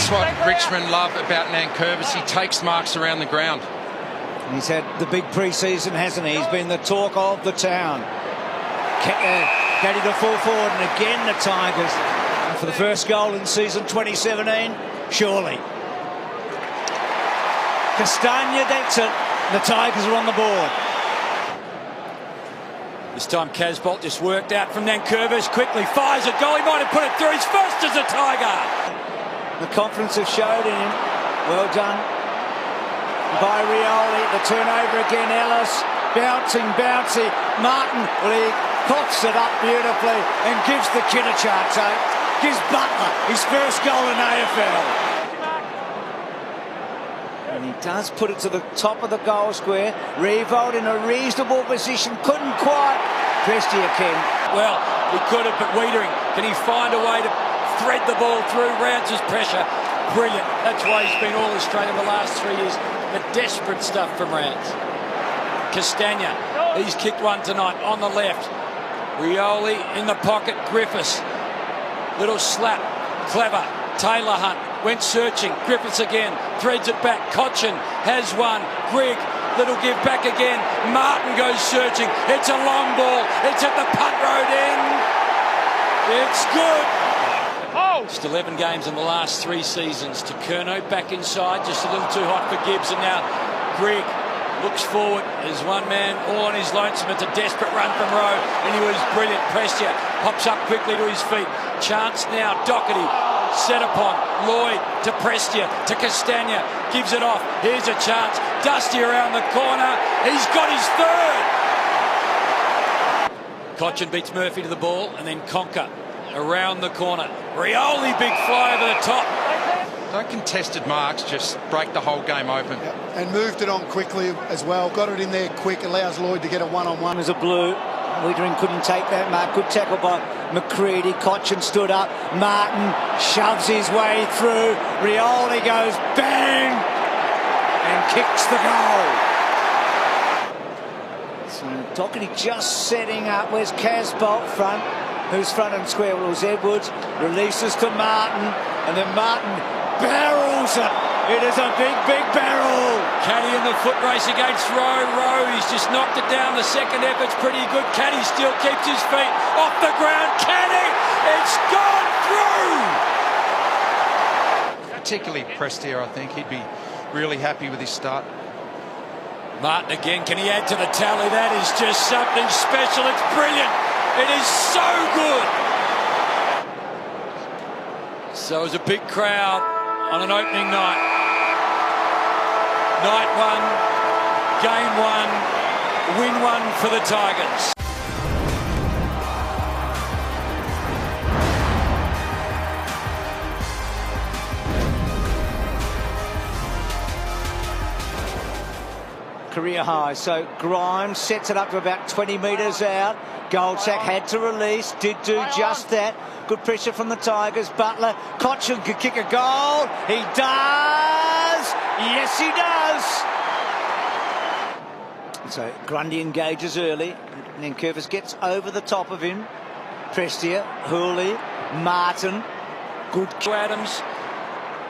That's what Richmond love about Nankervis. He takes marks around the ground. He's had the big pre-season, hasn't he? He's been the talk of the town. Getting to full forward, and again the Tigers. And for the first goal in season 2017, surely. Castagna, that's it. The Tigers are on the board. This time Casbolt just worked out from Nankervis, quickly fires a goal. He might have put it through. He's first as a Tiger. The confidence have showed in him. Well done by Rioli. The turnover again, Ellis. Bouncy. Martin, well, he pots it up beautifully and gives the kid a chance. Gives Butler his first goal in AFL. And he does put it to the top of the goal square. Revolt in a reasonable position. Couldn't quite. Prestia can. Well, he could have, but Wiedering, can he find a way to thread the ball through Rounce's pressure? Brilliant. That's why he's been all Australian the last 3 years. The desperate stuff from Rounce. Castagna, he's kicked one tonight on the left. Rioli in the pocket. Griffiths. Little slap. Clever. Taylor Hunt went searching. Griffiths again. Threads it back. Cochin has one. Grigg. Little give back again. Martin goes searching. It's a long ball. It's at the punt road end. It's good. Just 11 games in the last 3 seasons. To Curnow back inside. Just a little too hot for Gibbs. And now Grigg looks forward as one man all on his lonesome. It's a desperate run from Rowe, and he was brilliant. Prestia pops up quickly to his feet. Chance now. Doherty set upon. Lloyd to Prestia to Castagna. Gives it off. Here's a chance. Dusty around the corner. He's got his third. Cochin beats Murphy to the ball, and then Conker around the corner. Rioli, big fly over the top. Don't contested marks just break the whole game open. Yep. And moved it on quickly as well. Got it in there quick. Allows Lloyd to get a one-on-one. As a blue. Wiedering couldn't take that mark. Good tackle by McCready. Cochin stood up. Martin shoves his way through. Rioli goes bang and kicks the goal. So Doherty just setting up. Where's Casbolt front? Who's front and square? Well, it was Edwards. Releases to Martin, and then Martin barrels it. It is a big barrel. Caddy in the foot race against Rowe. He's just knocked it down. The second effort's pretty good. Caddy still keeps his feet off the ground. Caddy, it's gone through. Particularly Prestia, I think. He'd be really happy with his start. Martin again. Can he add to the tally? That is just something special. It's brilliant. It is so good. So it was a big crowd on an opening night. Night one, game one, win one for the Tigers. Career high. So Grimes sets it up to about 20 metres out. Goldsack had to release, did do just that. Good pressure from the Tigers. Butler, Cochin could kick a goal. He does. Yes, he does. So Grundy engages early. And then Curvis gets over the top of him. Prestia, Hooley, Martin. Good kick. Adams.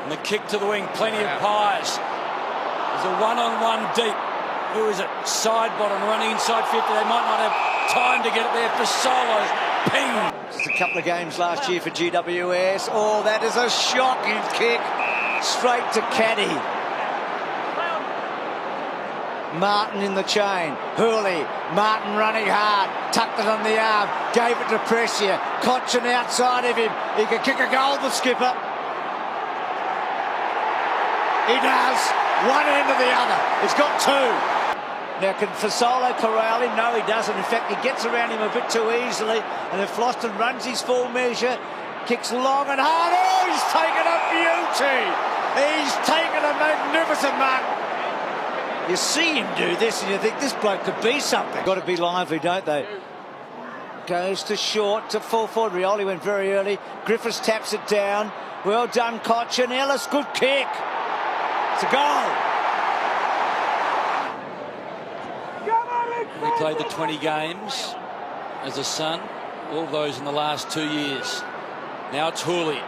And the kick to the wing. Plenty of pies. There's a one-on-one deep. Who is it? Side bottom running inside 50. They might not have time to get it there for Solo. Ping! Just a couple of games last year for GWS. Oh, that is a shocking kick. Straight to Caddy. Martin in the chain. Hurley. Martin running hard. Tucked it on the arm. Gave it to Prestia. Cochin outside of him. He could kick a goal, the skipper. He does. One end or the other. He's got two. Now, can Fasolo corral him? No, he doesn't. In fact, he gets around him a bit too easily. And then Floston runs his full measure. Kicks long and hard. Oh, he's taken a beauty. He's taken a magnificent mark. You see him do this and you think this bloke could be something. Got to be lively, don't they? Goes to short, to full forward. Rioli went very early. Griffiths taps it down. Well done, Cochin. Ellis, good kick. It's a goal. We played the 20 games as a son, all those in the last 2 years. Now it's Hooley.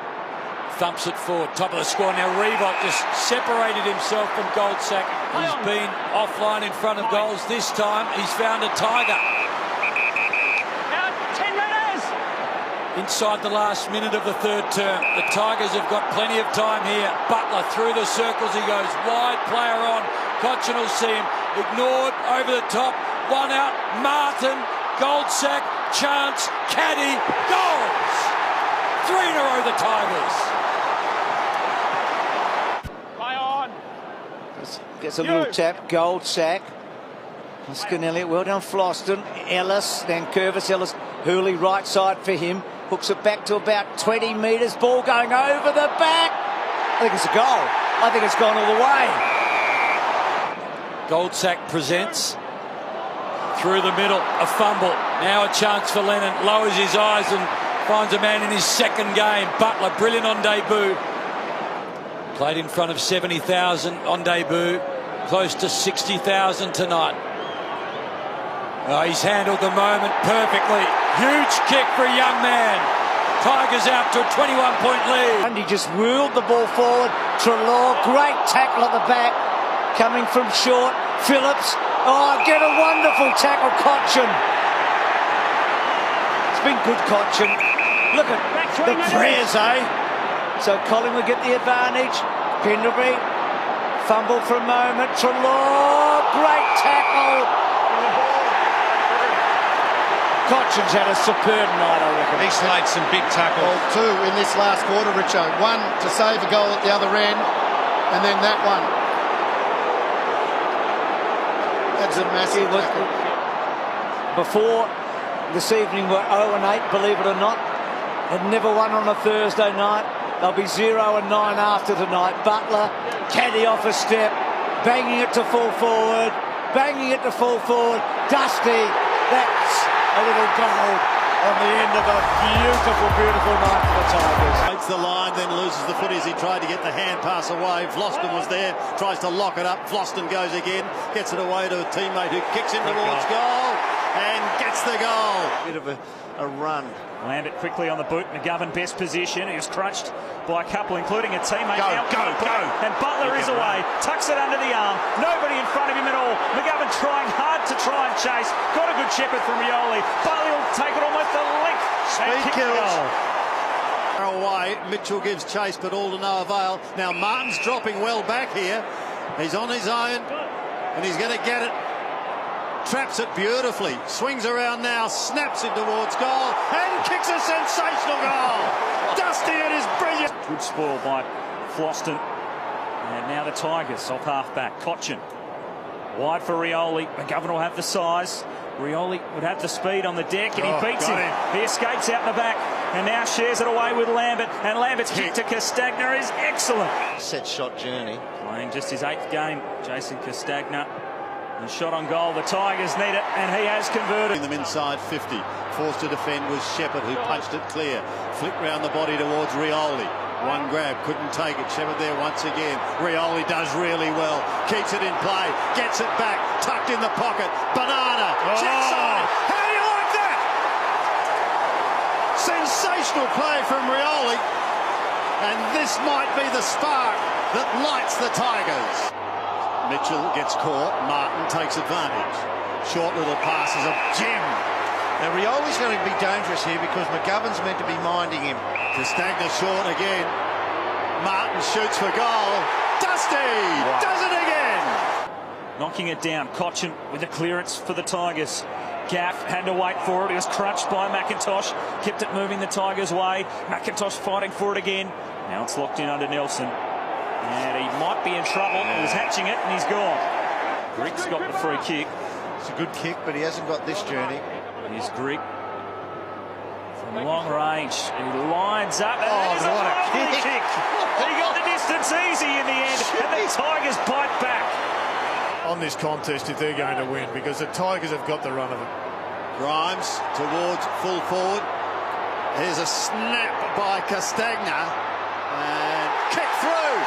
thumps it forward. Top of the score now. Reebok just separated himself from Goldsack. He's been offline in front of goals. This time he's found a Tiger. 10 metres! Inside the last minute of the third term. The Tigers have got plenty of time here. Butler through the circles. He goes wide, player on. Cochin will see him. Ignored, over the top. One out. Martin, Goldsack, chance, Caddy, goals! 3 in a row, the Tigers. Play on. Gets a little tap. Goldsack. Hoskin Elliott, well done Floston. Ellis, then Curvis Ellis. Hooley right side for him. Hooks it back to about 20 metres. Ball going over the back. I think it's a goal. I think it's gone all the way. Goldsack presents. Through the middle, a fumble. Now a chance for Lennon. Lowers his eyes and finds a man in his second game. Butler, brilliant on debut. Played in front of 70,000 on debut. Close to 60,000 tonight. Oh, he's handled the moment perfectly. Huge kick for a young man. Tigers out to a 21-point lead. And he just wheeled the ball forward. Treloar, great tackle at the back. Coming from short. Phillips. Oh, get a wonderful tackle, Cochin. It's been good, Cochin. Look at the prayers, eh? So Collingwood get the advantage. Pendlebury, fumble for a moment. Treloar, great tackle. Cochin's had a superb night, I reckon. He's laid some big tackles. Well, 2 in this last quarter, Richo. 1 to save a goal at the other end, and then that one. That's a massive tackle. Before this evening we're 0-8, believe it or not. They've never won on a Thursday night. They'll be 0-9 after tonight. Butler, caddy off a step, banging it to full forward, banging it to full forward. Dusty, that's a little goal on the end of a beautiful, beautiful night for the Tigers. Breaks the line, then loses the foot as he tried to get the hand pass away. Vloston was there, tries to lock it up. Vloston goes again, gets it away to a teammate who kicks him towards goal and gets the goal. Bit of a run. Lambert quickly on the boot. McGovern best position. He was crunched by a couple, including a teammate. Go. And Butler is away. Tucks it under the arm. Nobody in front of him at all. McGovern trying hard to try and chase. Got a good shepherd from Rioli. Butler will take it almost a length. Speed kills. Away. Mitchell gives chase, but all to no avail. Now Martin's dropping well back here. He's on his own, and he's going to get it. Traps it beautifully, swings around now, snaps it towards goal, and kicks a sensational goal. Dusty, it is brilliant. Good spoil by Floston. And now the Tigers off half-back. Cochin. Wide for Rioli. McGovern will have the size. Rioli would have the speed on the deck, and he beats him. He escapes out in the back, and now shares it away with Lambert. And Lambert's kick to Castagna is excellent. Set shot journey. Playing just his 8th game, Jason Castagna. A shot on goal, the Tigers need it, and he has converted. Them inside 50. Forced to defend was Shepherd, who punched it clear. Flicked round the body towards Rioli. One grab, couldn't take it. Shepherd there once again. Rioli does really well. Keeps it in play, gets it back, tucked in the pocket. Banana, check side. How do you like that? Sensational play from Rioli. And this might be the spark that lights the Tigers. Mitchell gets caught. Martin takes advantage. Short little pass is a gem. Now Rioli's going to be dangerous here because McGovern's meant to be minding him. Castagna short again. Martin shoots for goal. Dusty does it again. Knocking it down. Cochin with a clearance for the Tigers. Gaff had to wait for it. He was crunched by McIntosh. Kept it moving the Tigers' way. McIntosh fighting for it again. Now it's locked in under Nelson. And he might be in trouble. He was hatching it and he's gone. Grick's got the free kick. It's a good kick, but he hasn't got this journey. Here's Grick from long range. He lines up. And what a kick! He got the distance easy in the end, and the Tigers bite back. On this contest, if they're going to win, because the Tigers have got the run of it. Grimes towards full forward. Here's a snap by Castagna. And kick through.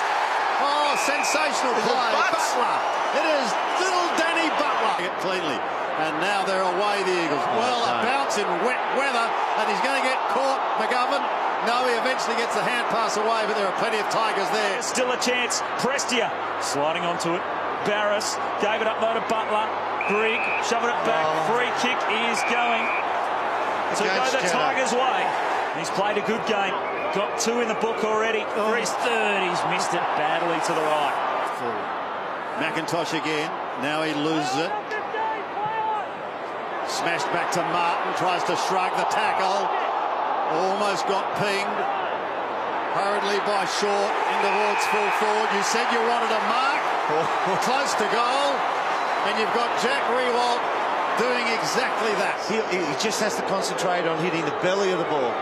Oh, sensational play. Butler. It is little Danny Butler. It cleanly. And now they're away, the Eagles. Well, a bounce in wet weather, and he's going to get caught, McGovern. No, he eventually gets the hand pass away, but there are plenty of Tigers there. There's still a chance. Prestia sliding onto it. Barris gave it up though to Butler. Grigg shoving it back. Free kick is going to go the Tigers' way. He's played a good game. Got 2 in the book already. For his third, he's missed it badly to the right. McIntosh again. Now he loses it. Smashed back to Martin. Tries to shrug the tackle. Almost got pinged. Hurriedly by Short in towards full forward. You said you wanted a mark. Close to goal. And you've got Jack Riewoldt doing exactly that. He just has to concentrate on hitting the belly of the ball.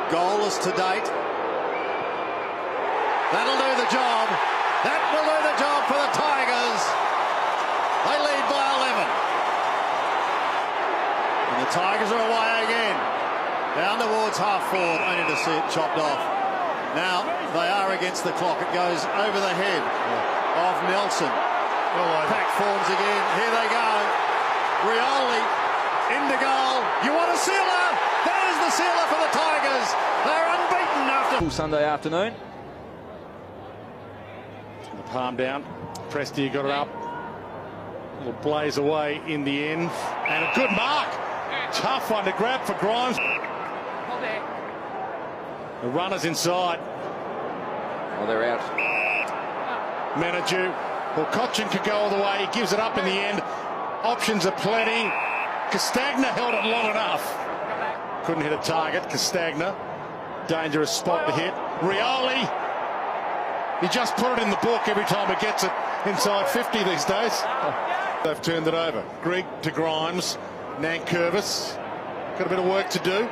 Goalless to date. That'll do the job. That will do the job for the Tigers. They lead by 11. And the Tigers are away again. Down towards half forward, only to see it chopped off. Now they are against the clock. It goes over the head of Nelson. Pack forms again. Here they go. Rioli into goal. You want a sealer? There's the sealer for the Tigers. They're unbeaten after Sunday afternoon. The palm down. Prestia got it up. Little blaze away in the end. And a good mark. Tough one to grab for Grimes. The runner's inside. Oh, they're out. Menadue. Well, Cochin could go all the way. He gives it up in the end. Options are plenty. Castagna held it long enough. Couldn't hit a target. Castagna. Dangerous spot to hit. Rioli. He just put it in the book every time he gets it inside 50 these days. They've turned it over. Grigg to Grimes. Nankervis. Got a bit of work to do.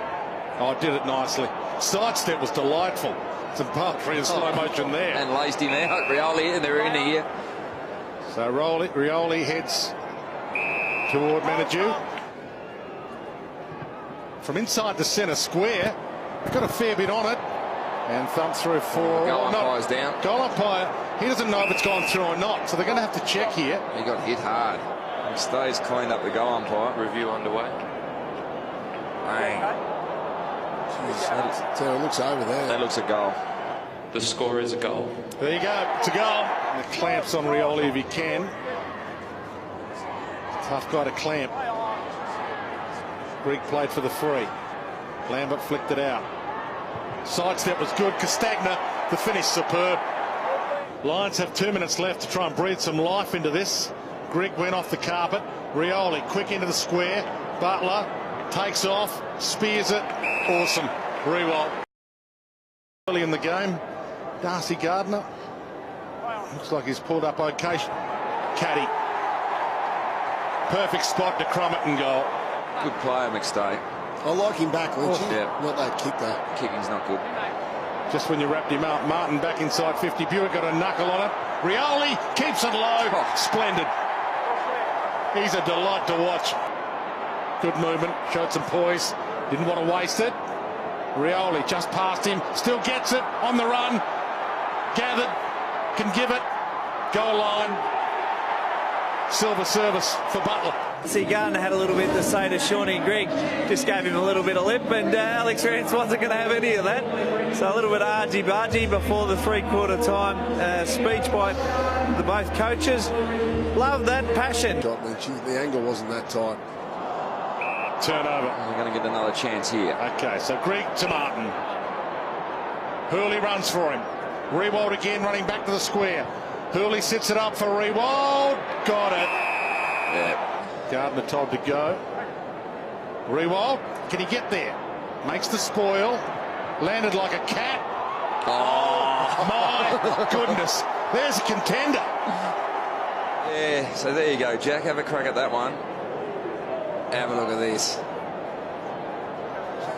Oh, did it nicely. Sidestep was delightful. Some poetry in slow motion there. And laced him out. Rioli, and they're in here. So Rioli heads toward Menadue. From inside the centre square. Got a fair bit on it. And thump through for... Goal umpire's down. Goal umpire, he doesn't know if it's gone through or not. So they're going to have to check here. He got hit hard. He stays cleaned up the goal umpire. Review underway. Bang. So it looks over there. That looks a goal. The score is a goal. There you go. It's a goal. And the clamps on Rioli if he can. Tough guy to clamp. Grigg played for the free. Lambert flicked it out. Sidestep was good. Castagna, the finish superb. Lions have 2 minutes left to try and breathe some life into this. Grigg went off the carpet. Rioli quick into the square. Butler takes off, spears it. Awesome. Riewoldt. Early in the game, Darcy Gardner. Looks like he's pulled up okay. Caddy. Perfect spot to crumb it and goal. Good player, McStay. I like him back, Lynchy. Yeah. Not that kick, though. Kicking's not good. Just when you wrapped him up, Martin back inside 50. Buick got a knuckle on it. Rioli keeps it low. Oh. Splendid. He's a delight to watch. Good movement, showed some poise. Didn't want to waste it. Rioli just past him, still gets it on the run. Gathered, can give it. Goal line. Silver service for Butler. See, Gardner had a little bit to say to Shawnee Grigg, just gave him a little bit of lip, and Alex Rance wasn't going to have any of that. So a little bit argy-bargy before the three-quarter time speech by the both coaches. Love that passion. The angle wasn't that tight. Turnover. We're going to get another chance here. Okay, so Grigg to Martin. Hurley runs for him. Riewoldt again running back to the square. Hurley sits it up for Riewoldt. Got it. Yeah. Gardner told to go. Riewoldt, can he get there? Makes the spoil. Landed like a cat. Oh, my goodness. There's a contender. Yeah, so there you go, Jack. Have a crack at that one. Have a look at this.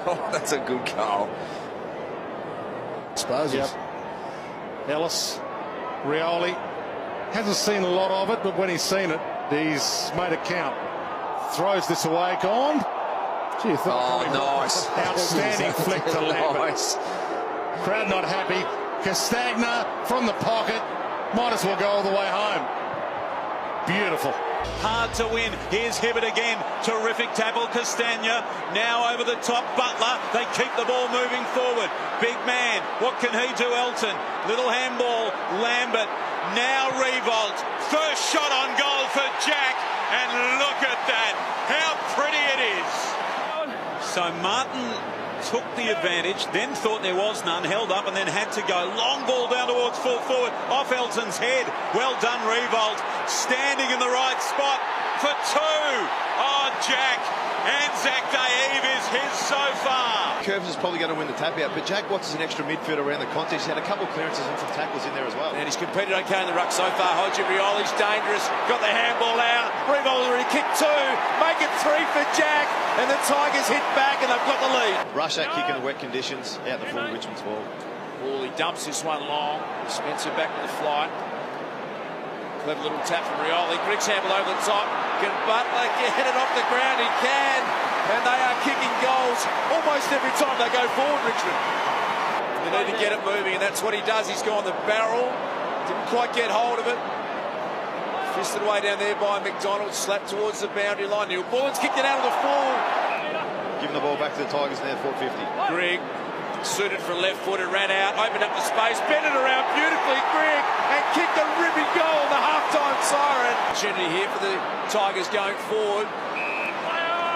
Oh, that's a good goal. Suppose. Yep. Ellis, Rioli. Hasn't seen a lot of it, but when he's seen it, he's made it count. Throws this away, gone. Gee, nice. Outstanding flick to Lambert. Nice. Crowd not happy. Castagna from the pocket. Might as well go all the way home. Beautiful. Hard to win. Here's Hibbert again. Terrific tackle, Castagna. Now over the top, Butler. They keep the ball moving forward. Big man. What can he do, Elton? Little handball, Lambert. Now Revolt. First shot on goal for Jack. And look at that. How pretty it is. So Martin took the advantage, then thought there was none, held up and then had to go. Long ball down towards full forward, off Elton's head. Well done, Revolt. Standing in the right spot for two. Oh, Jack. Anzac Day Eve is his so far. Curves is probably going to win the tap out, but Jack Watts is an extra midfielder around the contest. He's had a couple of clearances and some tackles in there as well. And he's competed okay in the ruck so far. Hodgie Rioli's dangerous. Got the handball out. Revolt already kicked two. Make it three for Jack. And the Tigers hit back and they've got the lead. Rush that kick in the wet conditions. Out the full Richmond's ball. He dumps this one long. Spencer back to the flight. Clever little tap from Rioli. Griggs handle over the top. Can Butler get it off the ground? He can. And they are kicking goals almost every time they go forward, Richmond. They need to get it moving, and that's what he does. He's gone the barrel. Didn't quite get hold of it. Fisted away down there by McDonald. Slapped towards the boundary line. Neil Bullen's kicked it out of the full. Giving the ball back to the Tigers now, 450. Grigg suited for left-footed, ran out, opened up the space, bent it around beautifully, Grigg, and kicked a ripping goal on the half-time siren. Opportunity here for the Tigers going forward.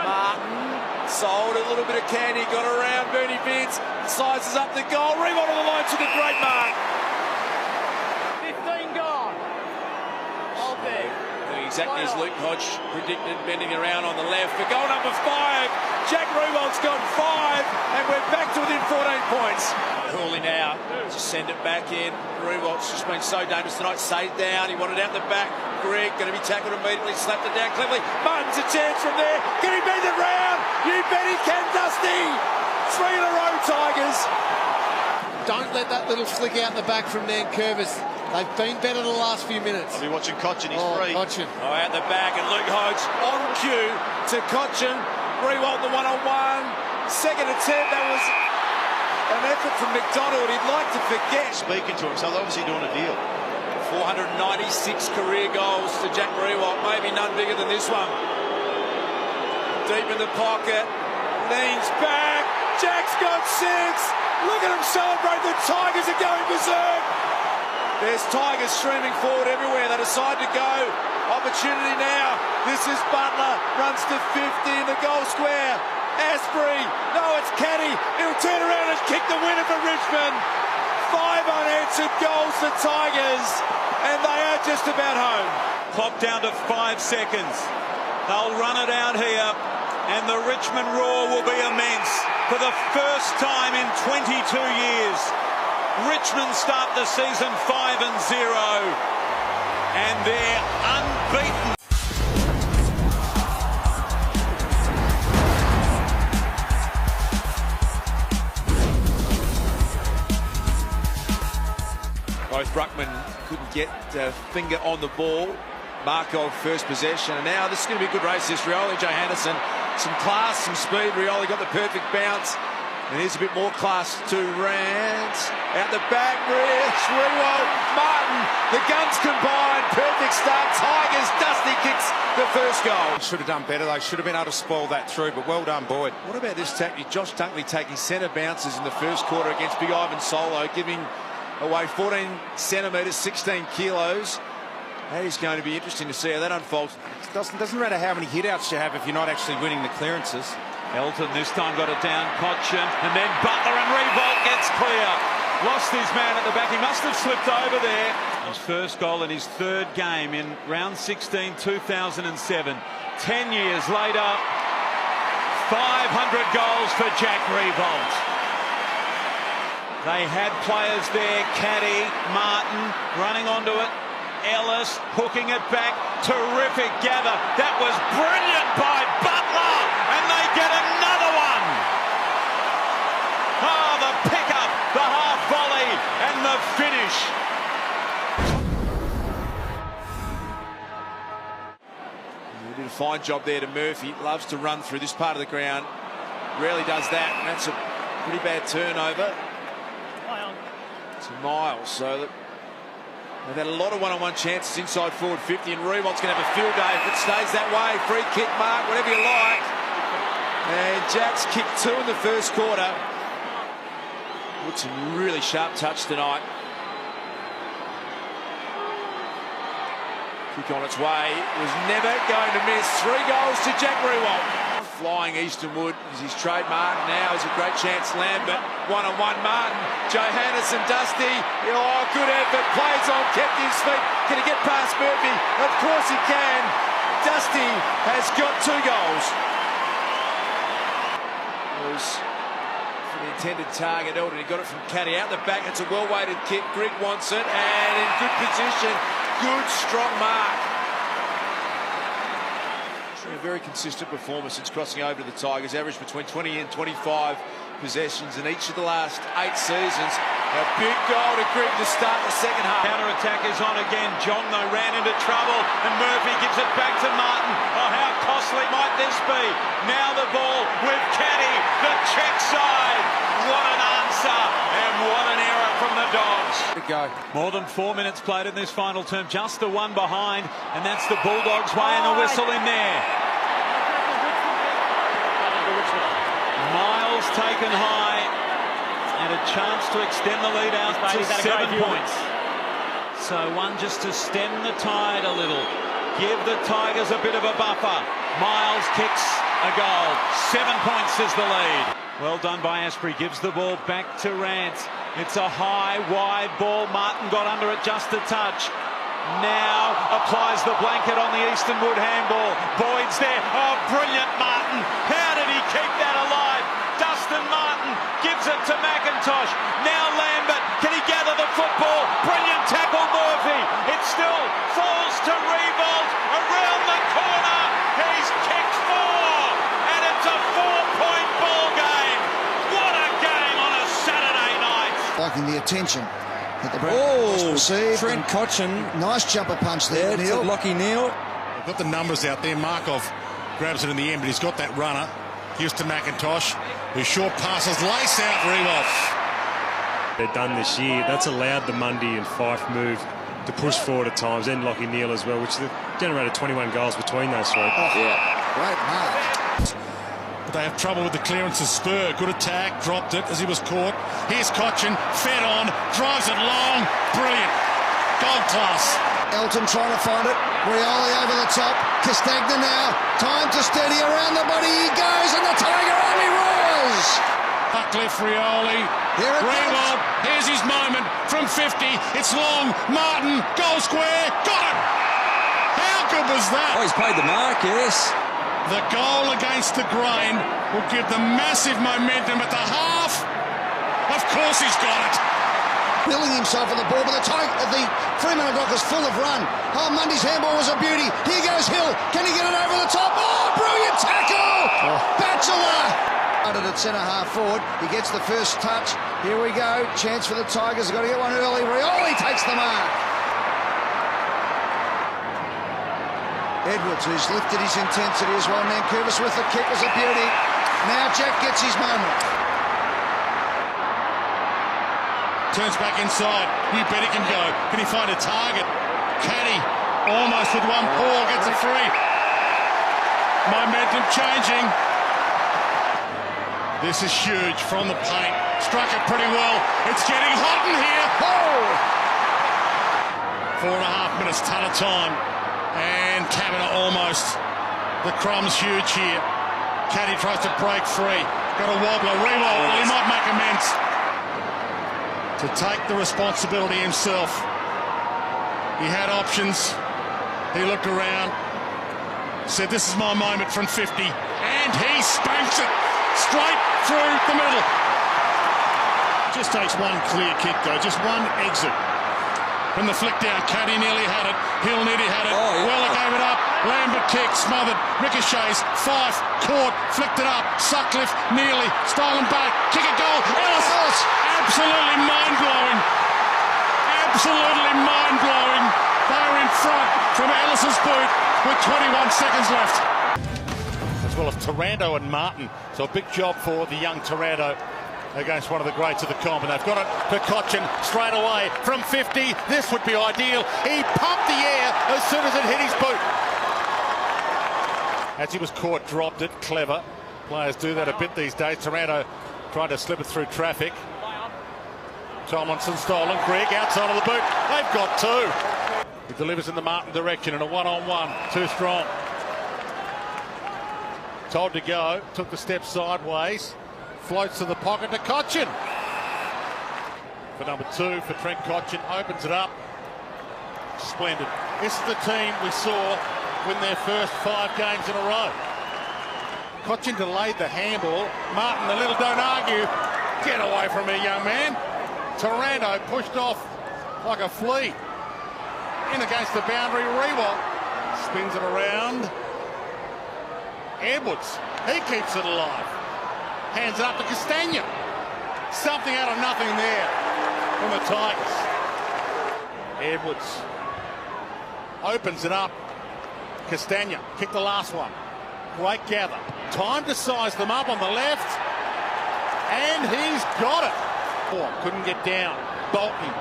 Martin sold a little bit of candy, got around Bernie Vince, sizes up the goal, Revolt on the line to the great mark. 15 gone. Hold there. Exactly as Luke Hodge predicted, bending around on the left for goal number 5. Jack Revolt's got 5, and we're back to within 14 points. Hawley now to send it back in. Revolt's just been so dangerous tonight. Saved down. He wanted out the back. Grigg going to be tackled immediately. Slapped it down cleverly. Martin's a chance from there. Can he bend it round? You bet he can, Dusty. 3 in a row, Tigers. Don't let that little flick out in the back from Nankervis. They've been better the last few minutes. I'll be watching Cochin, he's free. Cochin. Oh, out the back, and Luke Hodge on cue to Cochin. Revolt the one-on-one. Second attempt, that was an effort from McDonald. He'd like to forget. Speaking to him, so they're obviously doing a deal. 496 career goals to Jack Revolt. Maybe none bigger than this one. Deep in the pocket. Leans back. Jack's got 6. Look at him celebrate. The Tigers are going berserk. There's Tigers streaming forward everywhere. They decide to go. Opportunity now. This is Butler. Runs to 50 in the goal square. Asprey. No, it's Caddy. He'll turn around and kick the winner for Richmond. 5 unanswered goals for Tigers. And they are just about home. Clock down to 5 seconds. They'll run it out here. And the Richmond roar will be immense. For the first time in 22 years. Richmond start the season 5-0, and they're unbeaten. Both Bruckman couldn't get a finger on the ball. Markov first possession, and now this is going to be a good race. This Rioli, Johannesson, some class, some speed. Rioli got the perfect bounce. And here's a bit more class to Rance. Out the back, Rich, Rewalt, Martin. The guns combined. Perfect start. Tigers, Dusty kicks the first goal. Should have done better. They should have been able to spoil that through, but well done, Boyd. What about this tactic? Josh Dunkley taking centre bounces in the first quarter against Big Ivan Solo, giving away 14 centimetres, 16 kilos. That is going to be interesting to see how that unfolds. It doesn't matter how many hit-outs you have if you're not actually winning the clearances. Elton this time got it down, Cochin, and then Butler, and Revolt gets clear. Lost his man at the back. He must have slipped over there. His first goal in his 3rd game in round 16, 2007. 10 years later, 500 goals for Jack Revolt. They had players there, Caddy, Martin, running onto it. Ellis hooking it back. Terrific gather. That was brilliant by Butler. And they get another one. Oh, the pickup, the half volley, and the finish. He did a fine job there to Murphy. Loves to run through this part of the ground. Rarely does that. And that's a pretty bad turnover to Miles. So They've had a lot of one-on-one chances inside forward 50, and Rewalt's going to have a field day if it stays that way. Free kick, mark, whatever you like. And Jack's kicked 2 in the first quarter. Looks a really sharp touch tonight. Kick on its way. Was never going to miss. 3 goals to Jack Rewalt. Flying Eastonwood is his trademark. Now is a great chance. Lambert, one-on-one. Martin, Johannesson, Dusty. Oh, good effort. Plays on, kept his feet. Can he get past Murphy? Of course he can. Dusty has got 2 goals. It was for the intended target. Eldon, he got it from Caddy out the back. It's a well-weighted kick. Grigg wants it, and in good position. Good, strong mark. A very consistent performance since crossing over to the Tigers. Averaged between 20 and 25 possessions in each of the last 8 seasons. A big goal to Grigg to start the second half. Counter-attack is on again. Jong, though, ran into trouble, and Murphy gives it back to Martin. Oh, how costly might this be? Now the ball with Caddy, the check side. What an answer, and what an error from the Dogs. Go. More than 4 minutes played in this final term. Just the one behind, and that's the Bulldogs' way, and the whistle in there. Miles taken high, and a chance to extend the lead out to 7 points. So one just to stem the tide a little, give the Tigers a bit of a buffer. Miles kicks a goal. 7 points is the lead. Well done by Asprey. Gives the ball back to Rance. It's a high, wide ball. Martin got under it just a touch. Now applies the blanket on the Eastonwood handball. Boyd's there. Oh, brilliant, Martin. How did he keep that alive? Dustin Martin gives it to McIntosh. Now Lambert. Can he gather the football? Brilliant tackle, Murphy. It still falls to Rewalt. Around the corner. He's kicked 4. And it's a 4-point ball game. What a game on a Saturday night. Liking the attention that the Broncos received. Trent Cotchin. Nice jumper punch there, Neil. Lockie Neal. They've got the numbers out there. Markov grabs it in the end, but he's got that runner. Gives to McIntosh, who short passes, lace out Rewalt. They've done this year. That's allowed the Mundy and Fife move to push forward at times, and Lockie Neal as well, which generated 21 goals between those 3. Oh, yeah. Great mark. But they have trouble with the clearance of Spur. Good attack, dropped it as he was caught. Here's Cotchin, fed on, drives it long. Brilliant. Gold class. Elton trying to find it. Rioli over the top. Castagna now. Time to steady around the body. He goes, and the Tiger Army roars. Buckliffe, Rioli. Here it Rewalt. Here's his moment from 50. It's long. Martin, goal square. Got it. How good was that? Oh, he's played the mark, yes. The goal against the grain will give them massive momentum at the half. Of course he's got it. Billing himself on the ball, but the Fremantle Dockers full of run. Oh, Mundy's handball was a beauty. Here goes Hill. Can he get it over the top? Oh, brilliant tackle! Batchelor! At centre-half forward. He gets the first touch. Here we go. Chance for the Tigers. Got to get one early. Rioli takes the mark. Edwards, who's lifted his intensity as well. Nankervis with the kick was a beauty. Now Jack gets his moment. Turns back inside. You bet he can go. Can he find a target? Caddy almost with one paw gets a free. Momentum changing. This is huge from the paint. Struck it pretty well. It's getting hot in here. Oh! 4.5 minutes, ton of time. And Kavanagh almost. The crumb's huge here. Caddy tries to break free. Got a wobbler. Rewalt. Well, he might make amends. To take the responsibility himself. He had options. He looked around. Said, this is my moment from 50. And he spanks it straight through the middle. Just takes one clear kick, though. Just one exit. From the flick down, Caddy nearly had it. Hill nearly had it. Oh, yeah. Weller gave it up. Lambert kick, smothered. Ricochets, Fife, caught, flicked it up. Sutcliffe nearly, stolen back. Kick a goal. Ellis. Absolutely mind-blowing. Absolutely mind-blowing. They're in front from Ellis's boot with 21 seconds left. As well as Taranto and Martin. So a big job for the young Taranto against one of the greats of the comp, and they've got it to Cochin straight away from 50. This would be ideal. He pumped the air as soon as it hit his boot. As he was caught, dropped it. Clever. Players do that a bit these days. Taranto tried to slip it through traffic. Tomlinson stolen. Grigg outside of the boot. They've got two. He delivers in the Martin direction in a one-on-one. Too strong. Told to go. Took the step sideways. Floats to the pocket to Cochin. For number 2 for Trent Cochin. Opens it up. Splendid. This is the team we saw win their first 5 games in a row. Cochin delayed the handball. Martin, the little don't argue. Get away from me, young man. Taranto pushed off like a flea. In against the boundary. Rewalt spins it around. Edwards, he keeps it alive. Hands it up to Castagna. Something out of nothing there from the Tigers. Edwards opens it up. Castagna kicked the last one. Great gather. Time to size them up on the left. And he's got it. Couldn't get down. Bolton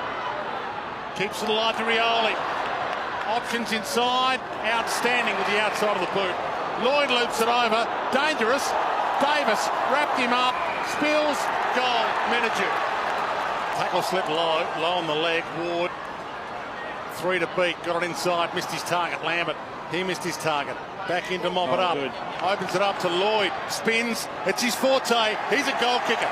keeps it alive to Rioli. Options inside. Outstanding with the outside of the boot. Lloyd loops it over. Dangerous. Davis wrapped him up. Spills. Goal. Menageau. Tackle slip low on the leg. Ward. 3 to beat. Got it inside. Missed his target. Lambert. He missed his target. Back in to mop it up. Good. Opens it up to Lloyd. Spins. It's his forte. He's a goal kicker.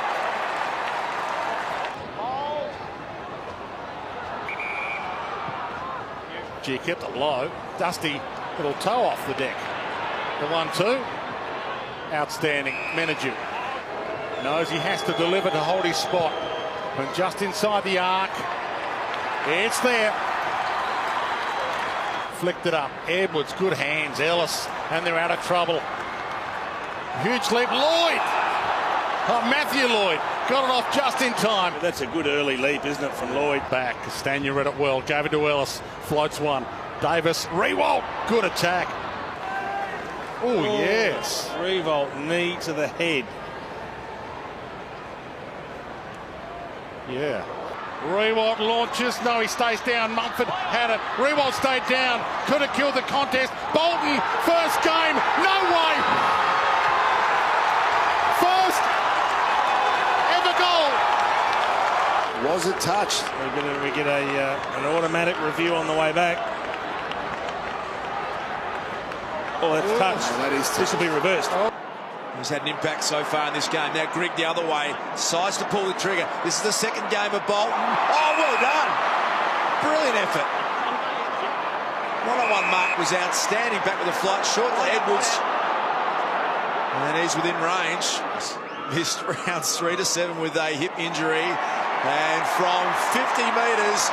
Gee, kept it low. Dusty, little toe off the deck. The 1-2. Outstanding. Menageau knows he has to deliver to hold his spot. And just inside the arc. It's there. Flicked it up. Edwards, good hands. Ellis, and they're out of trouble. Huge leap. Lloyd. Oh, Matthew Lloyd got it off just in time. That's a good early leap, isn't it, from Lloyd? Back. Castagna read it well. Gave it to Ellis. Floats one. Davis. Rewalt. Good attack. Oh, yes. Rewalt, knee to the head. Yeah. Rewalt launches. No, he stays down. Mumford had it. Rewalt stayed down. Could have killed the contest. Bolton, first game. No way. First ever goal. Was it touched? We get an automatic review on the way back. Oh, that's touched. Oh, that is touched. This will be reversed. Oh. He's had an impact so far in this game. Now Grigg the other way, decides to pull the trigger. This is the second game of Bolton. Oh, well done. Brilliant effort. One-on-one mark was outstanding. Back with a flight short to Edwards. And he's within range. Missed rounds 3 to 7 with a hip injury. And from 50 metres,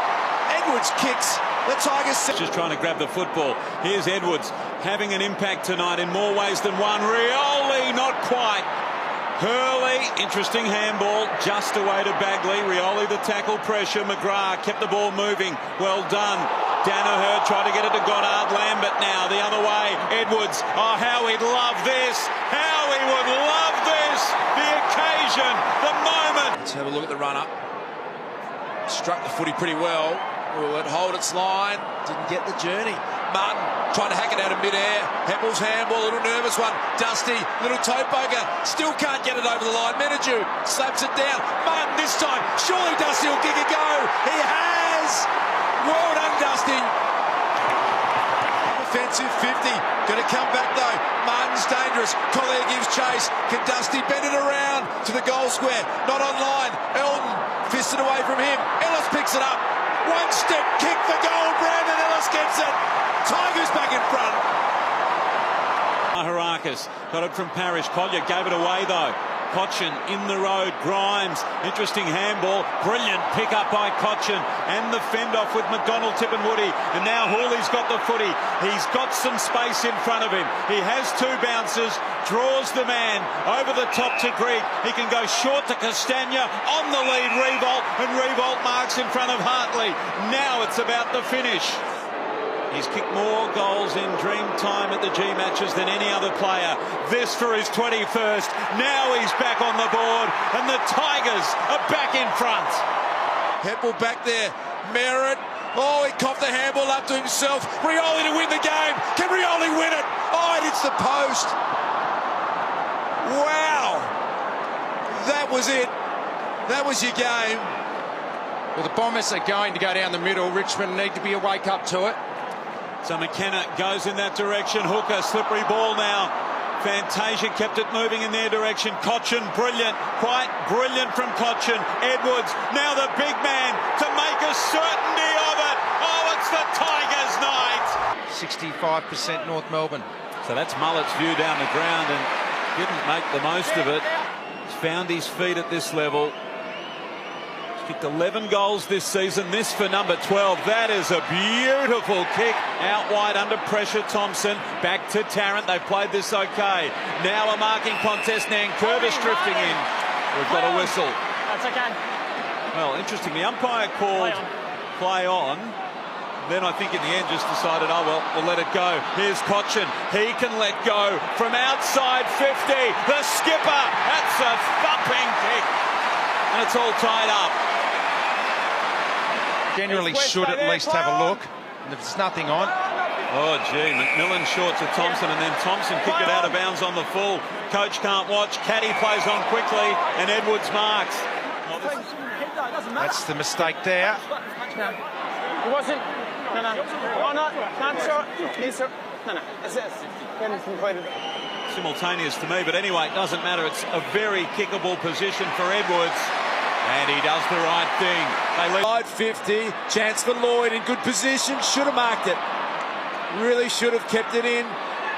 Edwards kicks. The Tigers just trying to grab the football. Here's Edwards having an impact tonight in more ways than one. Rioli, not quite. Hurley, interesting handball, just away to Bagley. Rioli the tackle pressure. McGrath kept the ball moving. Well done. Danaher tried to get it to Goddard. Lambert now the other way. Edwards. Oh, how he'd love this. How he would love this. The occasion, the moment. Let's have a look at the run-up. Struck the footy pretty well. Will it hold its line? Didn't get the journey. Martin trying to hack it out of mid-air. Hempel's handball, a little nervous one. Dusty, little toe poker. Still can't get it over the line. Menageau slaps it down. Martin this time. Surely Dusty will kick a go. He has. Well done, Dusty. Offensive 50. Going to come back though. Martin's dangerous. Collier gives chase. Can Dusty bend it around to the goal square? Not online. Elton fisted away from him. Ellis picks it up. One step kick for goal. Brandon Ellis gets it. Tigers back in front. Harakis got it from Parrish. Collier gave it away though. Cochin in the road. Grimes, interesting handball. Brilliant pick up by Cochin. And the fend off with McDonald, Tip and Woody. And now Hawley's got the footy. He's got some space in front of him. He has 2 bounces. Draws the man over the top to Grigg. He can go short to Castagna. On the lead, Rewalt. And Rewalt marks in front of Hartley. Now it's about the finish. He's kicked more goals in dream time at the G matches than any other player. This for his 21st. Now he's back on the board, and the Tigers are back in front. Heppel back there. Merritt. Oh, he coughed the handball up to himself. Rioli to win the game. Can Rioli win it? Oh, it hits the post. Wow. That was it. That was your game. Well, the Bombers are going to go down the middle. Richmond need to be a wake up to it. So McKenna goes in that direction. Hooker, slippery ball now. Fantasia kept it moving in their direction. Cochin, brilliant. Quite brilliant from Cochin. Edwards, now the big man to make a certainty of it. Oh, it's the Tigers' night. 65% North Melbourne. So that's Mullet's view down the ground and didn't make the most of it. He's found his feet at this level. Kicked 11 goals this season, this for number 12. That is a beautiful kick. Out wide under pressure, Thompson. Back to Tarrant. They've played this okay. Now a marking contest. Nankervis drifting in. We've got a whistle. That's okay. Well, interesting. The umpire called play on. Then I think in the end just decided, oh, well, we'll let it go. Here's Cochin. He can let go from outside 50. The skipper. That's a thumping kick. And it's all tied up. Generally should at least have a look. And if there's nothing on. Oh, gee, McMillan short to Thompson, and then Thompson kicked it out of bounds on the full. Coach can't watch. Caddy plays on quickly, and Edwards marks. That's the mistake there. No, it wasn't. No, no. Oh, no. Can't show it. No, no. It's completed. Simultaneous to me, but anyway, it doesn't matter. It's a very kickable position for Edwards. And he does the right thing. They lead 50, chance for Lloyd in good position, should have marked it. Really should have kept it in.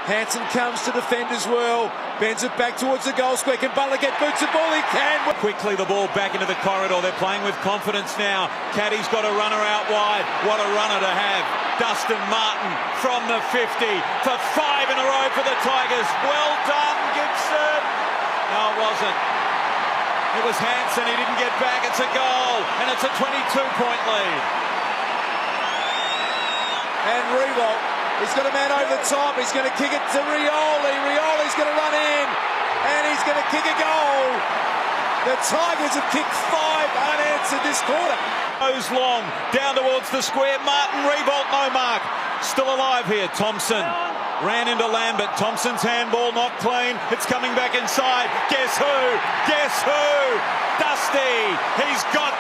Hanson comes to defend as well. Bends it back towards the goal square. Can Butler get boots the ball? He can. Quickly the ball back into the corridor. They're playing with confidence now. Caddy's got a runner out wide. What a runner to have. Dustin Martin from the 50 for 5 in a row for the Tigers. Well done, Gibson. No, it wasn't. It was Hanson, he didn't get back, it's a goal, and it's a 22-point lead. And Riewoldt, he's got a man over the top, he's going to kick it to Rioli. Rioli's going to run in, and he's going to kick a goal. The Tigers have kicked 5 unanswered this quarter. Goes long, down towards the square, Martin, Riewoldt, no mark. Still alive here, Thompson. Ran into Lambert. Thompson's handball not clean. It's coming back inside. Guess who? Guess who? Dusty. He's got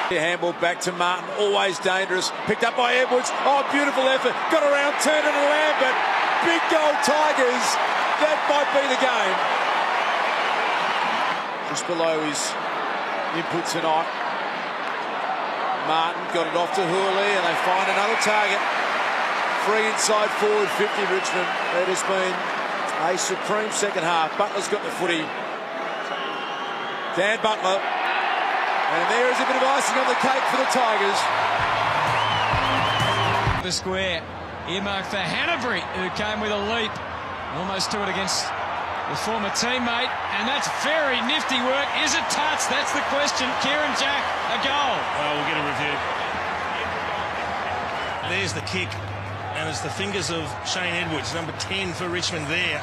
2. Handball back to Martin. Always dangerous. Picked up by Edwards. Oh, beautiful effort. Got around, turned into Lambert. Big goal, Tigers. That might be the game. Just below his input tonight. Martin got it off to Hurley, and they find another target. Free inside forward 50 Richmond. It has been a supreme second half. Butler's got the footy. Dan Butler. And there is a bit of icing on the cake for the Tigers. The square. Earmarked for Hanbury, who came with a leap. Almost to it against the former teammate. And that's very nifty work. Is it touch? That's the question. Kieran Jack, a goal. Well, we'll get a review. There's the kick. And it's the fingers of Shane Edwards, number 10 for Richmond there.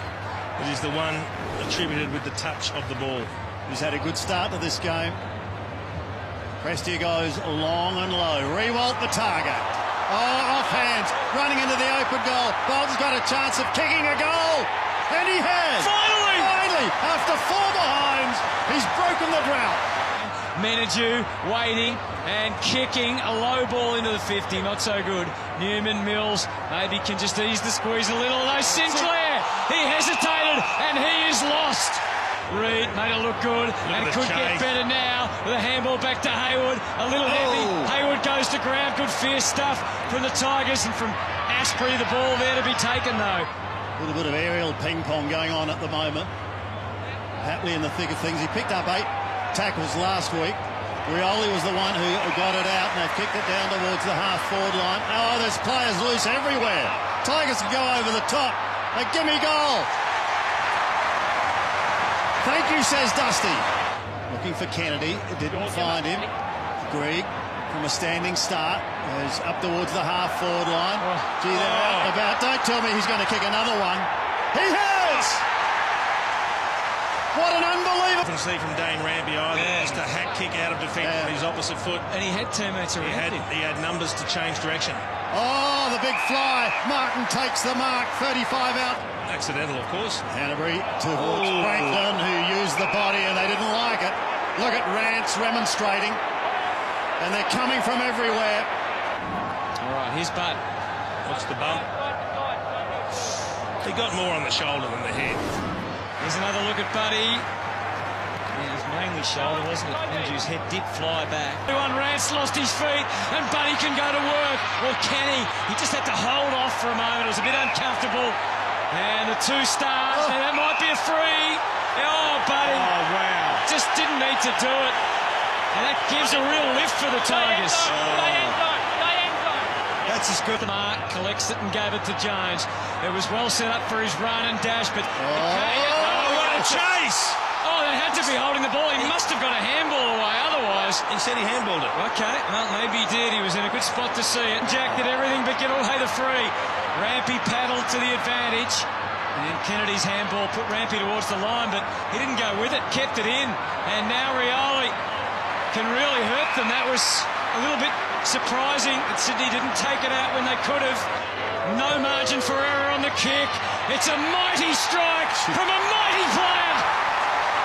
It is the one attributed with the touch of the ball. He's had a good start to this game. Prestia goes long and low. Riewoldt the target. Oh, off hands, running into the open goal. Bolton's got a chance of kicking a goal. And he has. Finally, after 4 behinds, he's broken the drought. Menadue waiting and kicking a low ball into the 50. Not so good. Newman, Mills maybe can just ease the squeeze a little. No, Sinclair, he hesitated and he is lost. Reid made it look good and could get better now with a handball back to Hayward. A little heavy. Hayward goes to ground. Good fierce stuff from the Tigers and from Asprey. The ball there to be taken though. A little bit of aerial ping pong going on at the moment. Hatley in the thick of things. He picked up 8 tackles last week. Rioli was the one who got it out, and they've kicked it down towards the half-forward line. Oh, there's players loose everywhere. Tigers can go over the top. A gimme goal. Thank you, says Dusty. Looking for Kennedy. Didn't find him. Greg from a standing start. He's up towards the half-forward line. Gee, they're out and about. Don't tell me he's going to kick another one. He has! What an unbelievable... Couldn't see from Dane Rampy either. Just a hack kick out of defence with his opposite foot. And he had teammates around him. He had numbers to change direction. Oh, the big fly. Martin takes the mark. 35 out. Accidental, of course. Hanbury towards Franklin, who used the body and they didn't like it. Look at Rance remonstrating. And they're coming from everywhere. All right, here's Butt. What's the bump? He got more on the shoulder than the head. Here's another look at Buddy. It was mainly shoulder, wasn't it? Andrew's head did fly back. Rance lost his feet, and Buddy can go to work. Or can he? He just had to hold off for a moment. It was a bit uncomfortable. And the 2 stars, and that might be a free. Oh, Buddy. Oh, wow. Just didn't need to do it. And that gives a real lift for the Tigers. That's as good. Mark collects it and gave it to Jones. It was well set up for his run and dash, but... what a chase! Oh, they had to be holding the ball. He must have got a handball away, otherwise... He said he handballed it. Okay, well, maybe he did. He was in a good spot to see it. Jack did everything but get away the free. Rampy paddled to the advantage. And Kennedy's handball put Rampy towards the line, but he didn't go with it, kept it in. And now Rioli can really hurt them. That was a little bit surprising that Sydney didn't take it out when they could have. No margin for error on the kick. It's a mighty strike from a mighty player.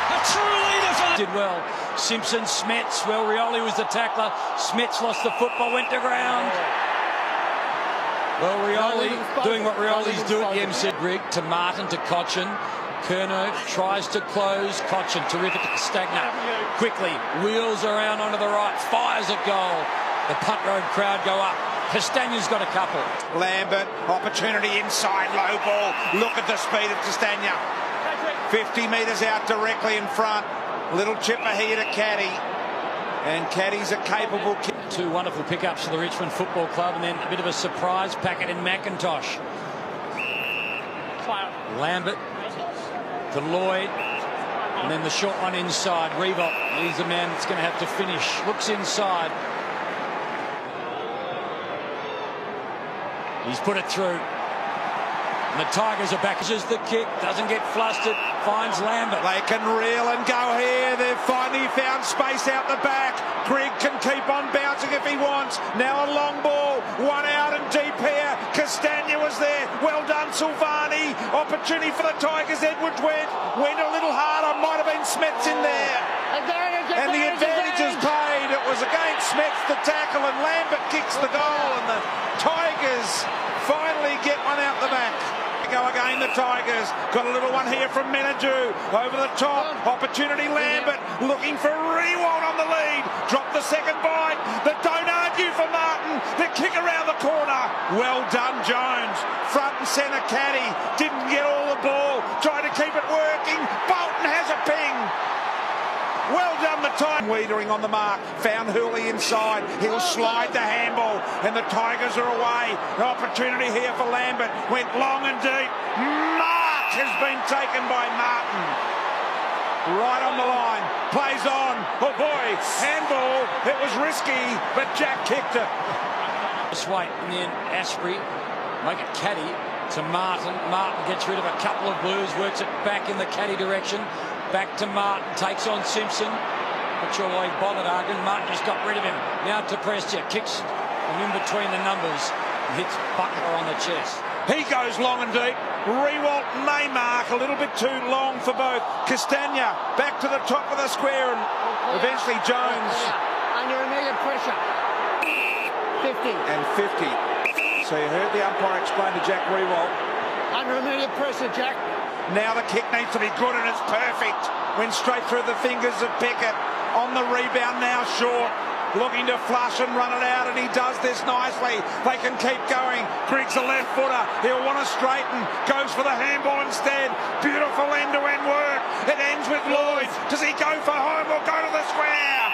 A true leader for... Did well. Simpson, Smets. Well, Rioli was the tackler. Smets lost the football, went to ground. Well, Rioli doing what Rioli's do at the MC. Grigg to Martin to Cochin. Curnow tries to close. Cochin, terrific to Castagna. Quickly wheels around onto the right, fires a goal. The punt road crowd go up. Castagna's got a couple. Lambert, opportunity inside, low ball. Look at the speed of Castagna. 50 metres out directly in front. Little chipper here to Caddy. And Caddy's a capable kick. 2 wonderful pickups for the Richmond Football Club, and then a bit of a surprise packet in McIntosh. Lambert to Lloyd, and then the short one inside. Revolt, he's the man that's going to have to finish. Looks inside. He's put it through. And the Tigers are back. The kick doesn't get flustered. Finds Lambert. They can reel and go here. They've finally found space out the back. Grigg can keep on bouncing if he wants. Now a long ball. One out and deep here. Castagna was there. Well done, Silvani. Opportunity for the Tigers. Edwards went a little harder. Might have been Smets in there. And the advantage is paid. It was against Smets, the tackle, and Lambert kicks the goal. And the Tigers finally get one out the back. Go again, the Tigers. Got a little one here from Menadue. Over the top. Opportunity, Lambert. Looking for Rewalt on the lead. Drop the second bite. The don't argue for Martin. The kick around the corner. Well done, Jones. Front and centre, Caddy. Didn't get all the ball. Tried to keep it working. Bolton has a ping. Well done, the Tigers. Wiedering on the mark. Found Hooley inside. He'll slide the handball. And the Tigers are away. An opportunity here for Lambert. Went long and deep. Mark has been taken by Martin. Right on the line. Plays on. Oh boy. Handball. It was risky, but Jack kicked it. Just wait. And then Asprey. Make it Caddy to Martin. Martin gets rid of a couple of blues. Works it back in the Caddy direction. Back to Martin, takes on Simpson. Not sure why he bothered arguing. Martin just got rid of him. Now to Prestia, kicks from in between the numbers and hits Butler on the chest. He goes long and deep. Rewalt may mark a little bit too long for both. Castagna back to the top of the square and eventually Jones. Under immediate pressure. 50. And 50. So you heard the umpire explain to Jack Rewalt. Under immediate pressure, Jack. Now the kick needs to be good and it's perfect. Went straight through the fingers of Pickett. On the rebound now, short. Looking to flush and run it out, and he does this nicely. They can keep going. Grigg's a left footer. He'll want to straighten. Goes for the handball instead. Beautiful end-to-end work. It ends with Lloyd. Does he go for home or go to the square?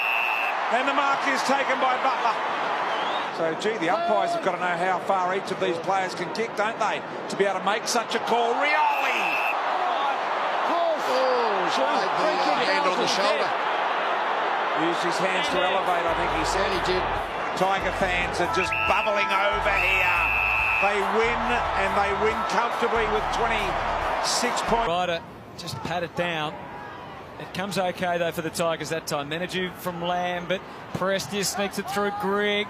And the mark is taken by Butler. So, gee, the umpires have got to know how far each of these players can kick, don't they? To be able to make such a call. Rioli! Hand on the shoulder. Used his hands to elevate, I think he said. He did. Tiger fans are just bubbling over here. They win, and they win comfortably with 26 points. Ryder just pat it down. It comes okay, though, for the Tigers that time. Menadue from Lamb, but Prestia sneaks it through Grigg.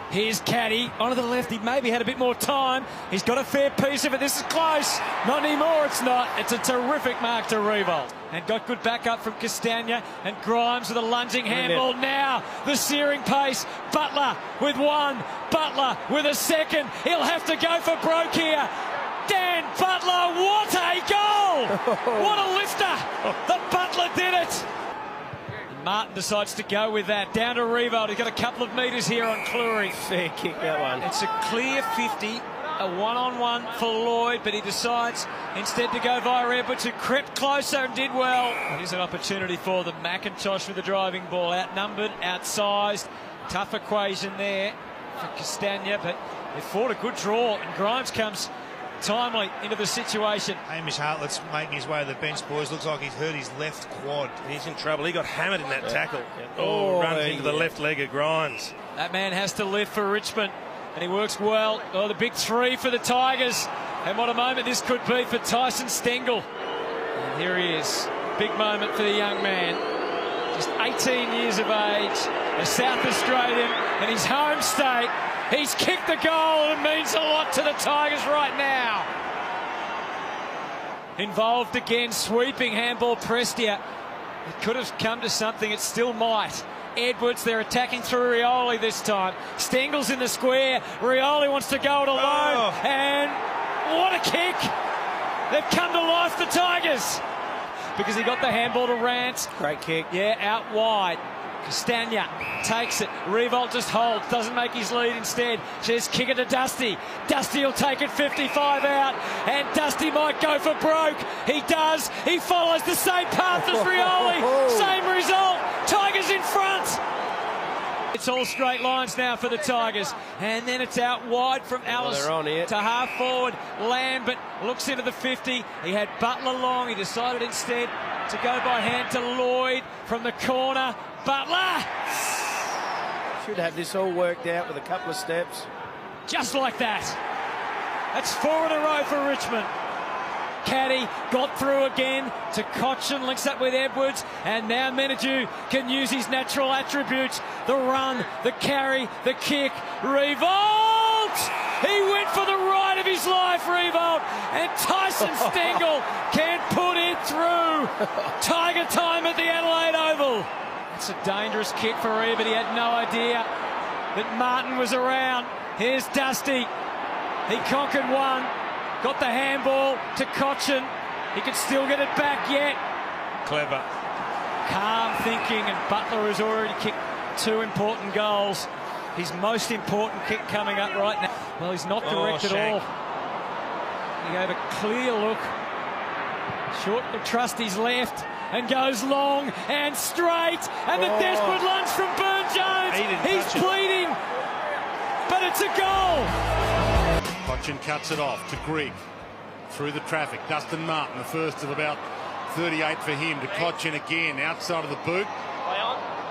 Here's Caddy onto the left. He maybe had a bit more time. He's got a fair piece of it. This is close. Not anymore, it's not. It's a terrific mark to Revolt. And got good backup from Castagna. And Grimes with a lunging handball. Now the searing pace. Butler with one. Butler with a second. He'll have to go for broke here. Dan Butler, what a goal! What a lifter! The Butler did it! And Martin decides to go with that. Down to Revolt. He's got a couple of metres here on Cleary. Fair kick, that one. It's a clear 50, a one-on-one for Lloyd, but he decides instead to go via Edwards, who crept closer and did well. Here's an opportunity for them. McIntosh with the driving ball. Outnumbered, outsized. Tough equation there for Castagna, but they fought a good draw, and Grimes comes timely into the situation. Hamish Hartlett's making his way to the bench, boys. Looks like he's hurt his left quad. He's in trouble. He got hammered in that tackle. Runs into the left leg of Grimes. That man has to live for Richmond, and he works well. Oh, the big three for the Tigers. And what a moment this could be for Tyson Stengel. And here he is. Big moment for the young man. Just 18 years of age, a South Australian, and his home state. He's kicked the goal, and it means a lot to the Tigers right now. Involved again, sweeping handball Prestia. It could have come to something, it still might. Edwards, they're attacking through Rioli this time. Stengel's in the square. Rioli wants to go it alone. And what a kick. They've come to life, the Tigers. Because he got the handball to Rance. Great kick. Yeah, out wide. Castagna takes it. Revolt just holds, doesn't make his lead instead. Says kick it to Dusty. Dusty will take it 55 out, and Dusty might go for broke. He does. He follows the same path as Rioli. Same result. Tigers in front. It's all straight lines now for the Tigers. And then it's out wide from Alice to half forward. Lambert looks into the 50. He had Butler long. He decided instead to go by hand to Lloyd from the corner. Butler! Should have this all worked out with a couple of steps. Just like that. That's 4 in a row for Richmond. Caddy got through again to Cochin, links up with Edwards, and now Menadue can use his natural attributes. The run, the carry, the kick. Revolt! He went for the ride of his life, Revolt, and Tyson Stengel can't put it through. Tiger time at the Adelaide Oval. It's a dangerous kick for Reeve, but he had no idea that Martin was around. Here's Dusty. He conquered one. Got the handball to Cochin. He could still get it back yet. Clever. Calm thinking, and Butler has already kicked 2 important goals. His most important kick coming up right now. Well, he's not direct at all. He gave a clear look. Short to Trusty's left. And goes long and straight. And the desperate lunge from Burne-Jones. He's pleading. But it's a goal. Cochin cuts it off to Grigg. Through the traffic. Dustin Martin, the first of about 38 for him. To Cochin again, outside of the boot.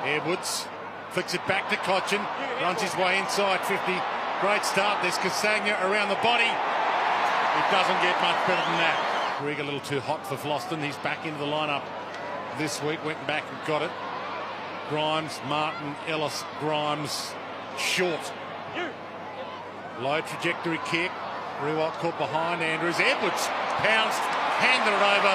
Edwards flicks it back to Cochin. Runs his way inside 50. Great start. There's Castagna around the body. It doesn't get much better than that. Grigg a little too hot for Floston. He's back into the lineup this week. Went back and got it. Grimes, Martin, Ellis, Grimes, short. Low trajectory kick. Rewalt caught behind Andrews. Edwards pounced, handed it over.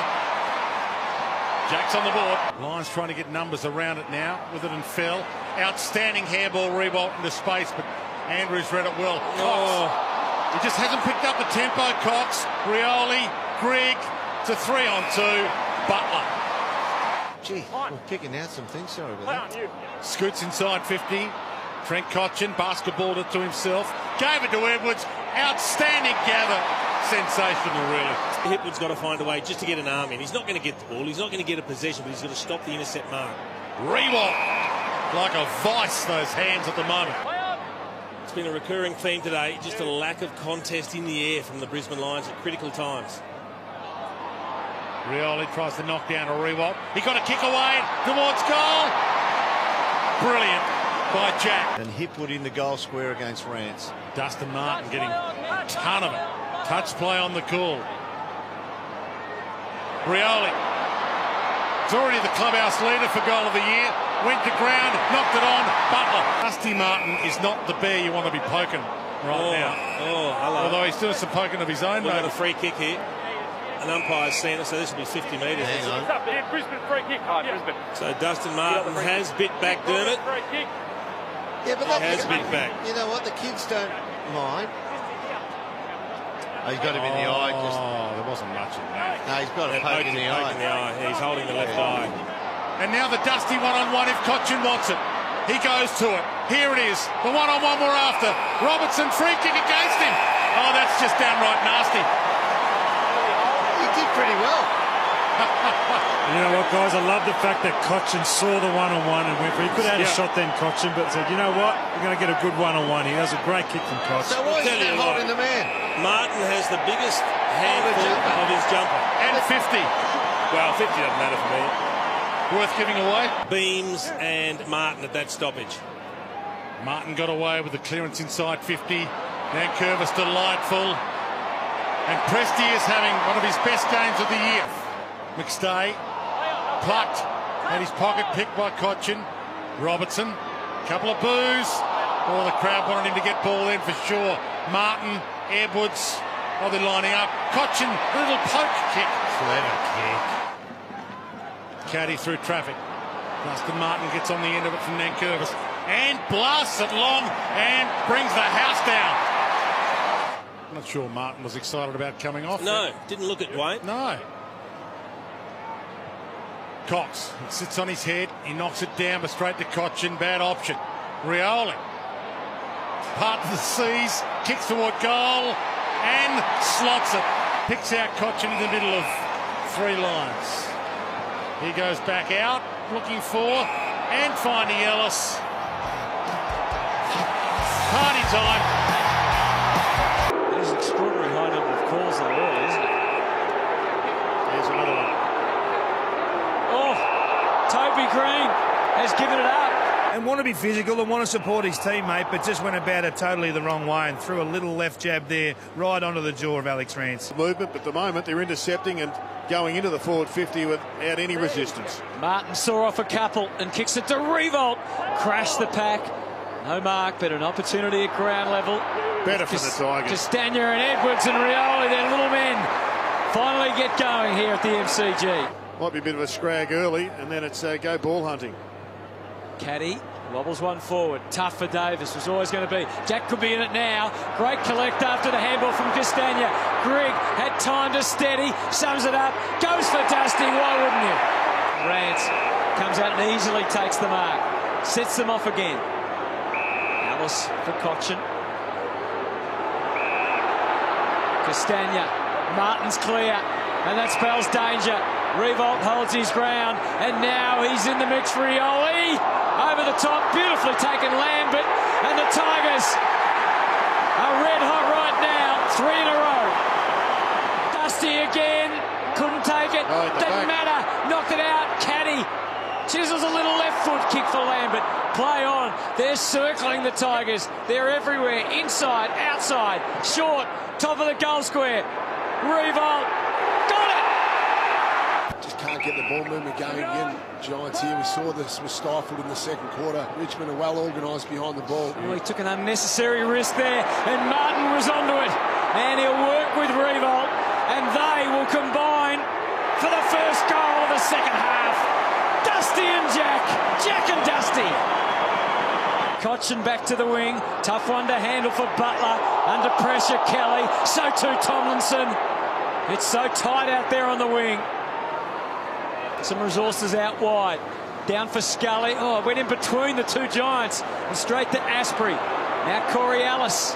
Jack's on the board. Lions trying to get numbers around it now with it and fell. Outstanding handball, Rewalt into space, but Andrews read it well. Cox. He just hasn't picked up the tempo. Cox, Rioli, Grigg to 3-on-2. Butler. Gee, we're kicking out some things. Sorry about that. Scoots inside 50. Trent Cochin basketballed it to himself. Gave it to Edwards. Outstanding gather. Sensational, really. Hipwood's got to find a way just to get an arm in. He's not going to get the ball. He's not going to get a possession, but he's going to stop the intercept mark. Rewalt. Like a vice, those hands at the moment. It's been a recurring theme today. Just a lack of contest in the air from the Brisbane Lions at critical times. Rioli tries to knock down a Rewalt. He got a kick away towards goal. Brilliant. by Jack. And Hipwood in the goal square against Rance. Dustin Martin getting a ton of it. Touch play on the call. Rioli. It's already the clubhouse leader for goal of the year. Went to ground, knocked it on. Butler. Dusty Martin is not the bear you want to be poking now. Oh, hello. Although he's doing some poking of his own. We've got a free kick here. An umpire's seen it, so this will be 50 metres. Hang on. Yeah, Brisbane free kick. Brisbane. So Dustin Martin has bit back Dermot. Yeah, but that has bit back. You know what? The kids don't mind. Oh, he's got him in the eye. There wasn't much in that. No, he's got a poke in the eye. Yeah, he's holding the left eye. And now the dusty one-on-one if Cochin wants it. He goes to it. Here it is. The one-on-one we're after. Robertson, free kick against him. Oh, that's just downright nasty. He did pretty well. You know what, guys? I love the fact that Cochin saw the one-on-one and went for it. He could have had a shot then, Cochin, but said, you know what? We're going to get a good one-on-one here. That was a great kick from Cochin. So why is he not holding the man? Martin has the biggest handful of his jumper. And 50. Well, 50 doesn't matter for me. Worth giving away. Beams and Martin at that stoppage. Martin got away with the clearance inside 50. Vancouver's delightful. And Presti is having one of his best games of the year. McStay plucked. Had his pocket picked by Cochin. Robertson. Couple of boos. Oh, the crowd wanted him to get ball in for sure. Martin, Edwards. Oh, they're lining up. Cochin, a little poke kick. Clever kick. Caddy through traffic. Dustin Martin gets on the end of it from Nankervis and blasts it long and brings the house down. I'm not sure Martin was excited about coming off. No, didn't look at Wayne. No. Cox sits on his head. He knocks it down, but straight to Cochin. Bad option. Rioli. Part of the seas. Kicks toward goal and slots it. Picks out Cochin in the middle of three lines. He goes back out, looking for and finding Ellis. Party time. There's an extraordinary high number of calls in the world, isn't it? There's another one. Oh, Toby Green has given it up. And want to be physical and want to support his teammate, but just went about it totally the wrong way and threw a little left jab there right onto the jaw of Alex Rance. Movement, but at the moment they're intercepting and going into the forward 50 without any resistance. Martin saw off a couple and kicks it to Revolt. Crashed the pack. No mark, but an opportunity at ground level. Better for the Tigers. Castagna and Edwards and Rioli, their little men, finally get going here at the MCG. Might be a bit of a scrag early, and then it's go ball hunting. Caddy wobbles one forward. Tough for Davis. Was always going to be. Jack could be in it now. Great collect after the handball from Castagna. Grigg had time to steady. Sums it up. Goes for Dusty. Why wouldn't you? Rance comes out and easily takes the mark. Sets them off again. Alice for Cochin. Castagna. Martin's clear. And that spells danger. Revolt holds his ground. And now he's in the mix for Rioli. Over the top, beautifully taken Lambert, and the Tigers are red hot right now, 3 in a row. Dusty again, couldn't take it, didn't matter, knocked it out, Caddy chisels a little left foot kick for Lambert. Play on, they're circling the Tigers, they're everywhere, inside, outside, short, top of the goal square. Revolt, got it! Just can't get the ball movement going again. Giants here, we saw this was stifled in the second quarter. Richmond are well organised behind the ball. Well, he took an unnecessary risk there, and Martin was onto it. And he'll work with Revolt, and they will combine for the first goal of the second half. Dusty and Jack, Jack and Dusty. Cochin back to the wing, tough one to handle for Butler. Under pressure, Kelly, so too Tomlinson. It's so tight out there on the wing. Some resources out wide. Down for Scully. Oh, went in between the two Giants. And straight to Asprey. Now Corey Ellis.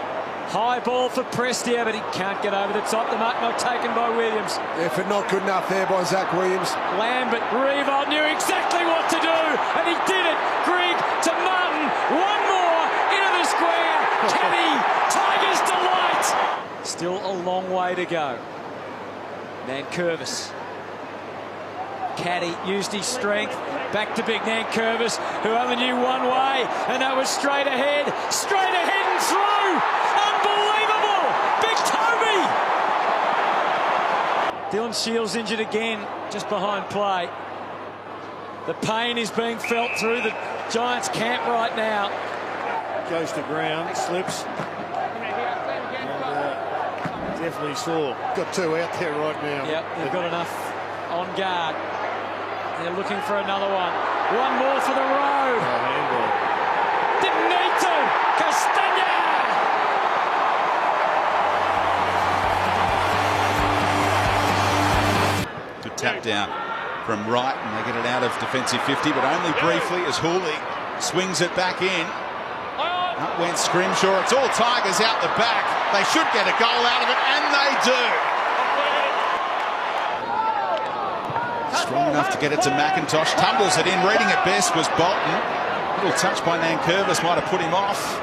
High ball for Prestia, but he can't get over the top. The mark not taken by Williams. Effort not good enough there by Zach Williams. Lambert, Revolt knew exactly what to do, and he did it. Grigg to Martin. One more into the square. Kenny, Tigers delight. Still a long way to go. Nankervis. Caddy used his strength, Back to big man Curvis, who only knew one way, and that was straight ahead and through. Unbelievable! Big Toby! Dylan Shields injured again, just behind play. The pain is being felt through the Giants camp right now. Goes to ground, slips. Definitely sore. Got two out there right now. Yep, they've got enough on guard. They're looking for another one. One more for the road. Didn't need to. Castagna! Good tap down from Wright, and they get it out of defensive 50, but only briefly as Hooley swings it back in. Up went Scrimshaw. It's all Tigers out the back. They should get a goal out of it, and they do. Strong enough to get it to McIntosh. Tumbles it in. Reading it best was Bolton. Little touch by Nankervis might have put him off.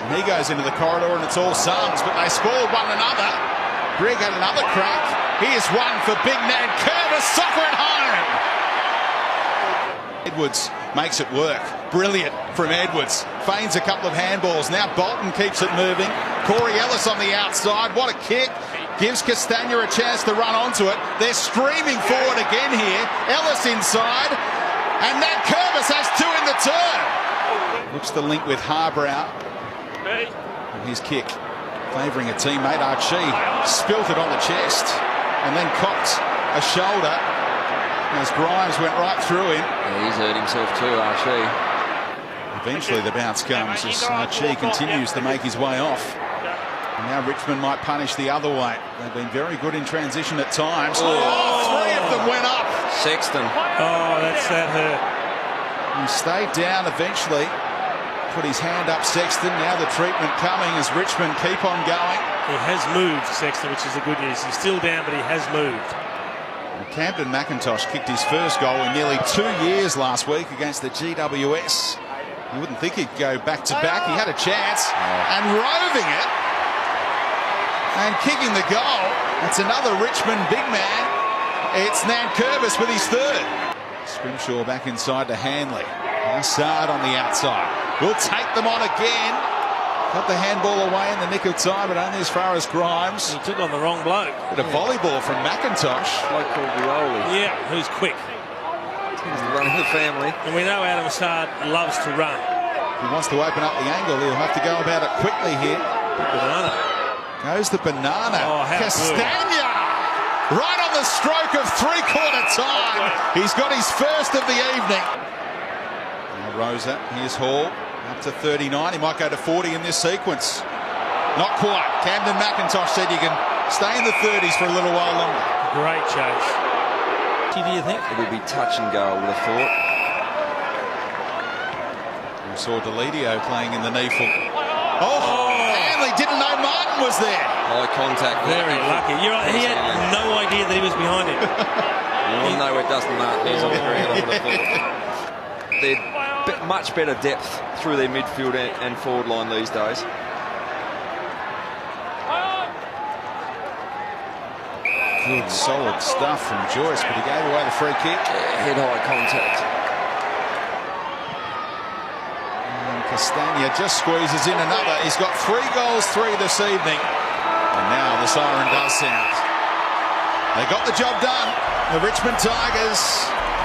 And he goes into the corridor, and it's all Suns, but they scored one another. Grigg had another crack. Here's one for big Nankervis. Soccer at home. Edwards makes it work. Brilliant from Edwards. Feigns a couple of handballs. Now Bolton keeps it moving. Corey Ellis on the outside. What a kick. Gives Castagna a chance to run onto it. They're streaming forward again here. Ellis inside. And Nankervis has two in the turn. Looks the link with Harbrow. And his kick favouring a teammate. Archie spilt it on the chest. And then cocked a shoulder as Grimes went right through him. Yeah, he's hurt himself too, Archie. Eventually the bounce comes as Archie continues to make his way off. And now Richmond might punish the other way. They've been very good in transition at times. Three of them went up. Sexton. Oh, that hurt. He stayed down eventually. Put his hand up, Sexton. Now the treatment coming as Richmond keep on going. He has moved, Sexton, which is the good news. He's still down, but he has moved. And Camden McIntosh kicked his first goal in nearly 2 years last week against the GWS. You wouldn't think he'd go back-to-back. He had a chance, and roving it, and kicking the goal. That's another Richmond big man. It's Nankervis with his third. Scrimshaw back inside to Hanley. Assad on the outside. Will take them on again. Got the handball away in the nick of time, but only as far as Grimes. He took on the wrong bloke. Bit of volleyball from McIntosh. Bloke called Violi. Yeah, who's quick. He's the run of the family. And we know Adam Assad loves to run. If he wants to open up the angle, he'll have to go about it quickly here. Banana. Goes the banana. Oh, Castagna! Right on the stroke of three-quarter time. He's got his first of the evening. Now Rosa, here's Hall. Up to 39. He might go to 40 in this sequence. Not quite. Camden McIntosh said you can stay in the 30s for a little while longer. Great chase. Do you think? It will be touch and go, I would have thought. We saw Delidio playing in the knee full. Hanley didn't know Martin was there. High contact. Very lucky. You're right. He had no idea that he was behind him. Well, no, it doesn't, Martin. He's on the ground, I would have thought. They're much better depth through their midfield and forward line these days. Good, solid stuff from Joyce, but he gave away the free kick. Head-high contact. And Castagna just squeezes in another. He's got 3 goals, 3 this evening. And now the siren does sound. They got the job done. The Richmond Tigers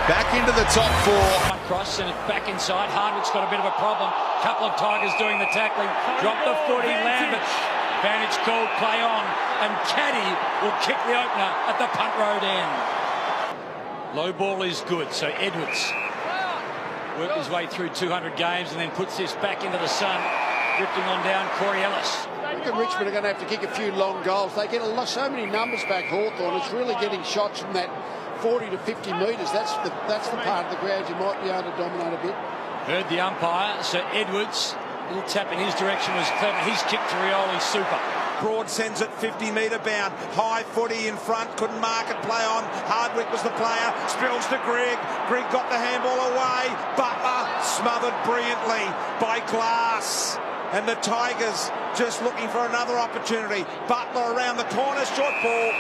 back into the top 4. Cross and it's back inside. Hardwick's got a bit of a problem. Couple of Tigers doing the tackling. Drop the footy. Lambert. Advantage called, play on, and Caddy will kick the opener at the punt road end. Low ball is good, so Edwards worked his way through 200 games and then puts this back into the sun, drifting on down Corey Ellis. I reckon Richmond are going to have to kick a few long goals. They get so many numbers back, Hawthorn. It's really getting shots from that 40 to 50 metres. That's the part of the ground you might be able to dominate a bit. Heard the umpire, so Edwards. Little tap in his direction was clever. He's kicked to Rioli, super. Broad sends it 50-metre bound. High footy in front. Couldn't mark it, play on. Hardwick was the player. Spills to Grigg. Grigg got the handball away. Butler smothered brilliantly by Glass. And the Tigers just looking for another opportunity. Butler around the corner. Short ball.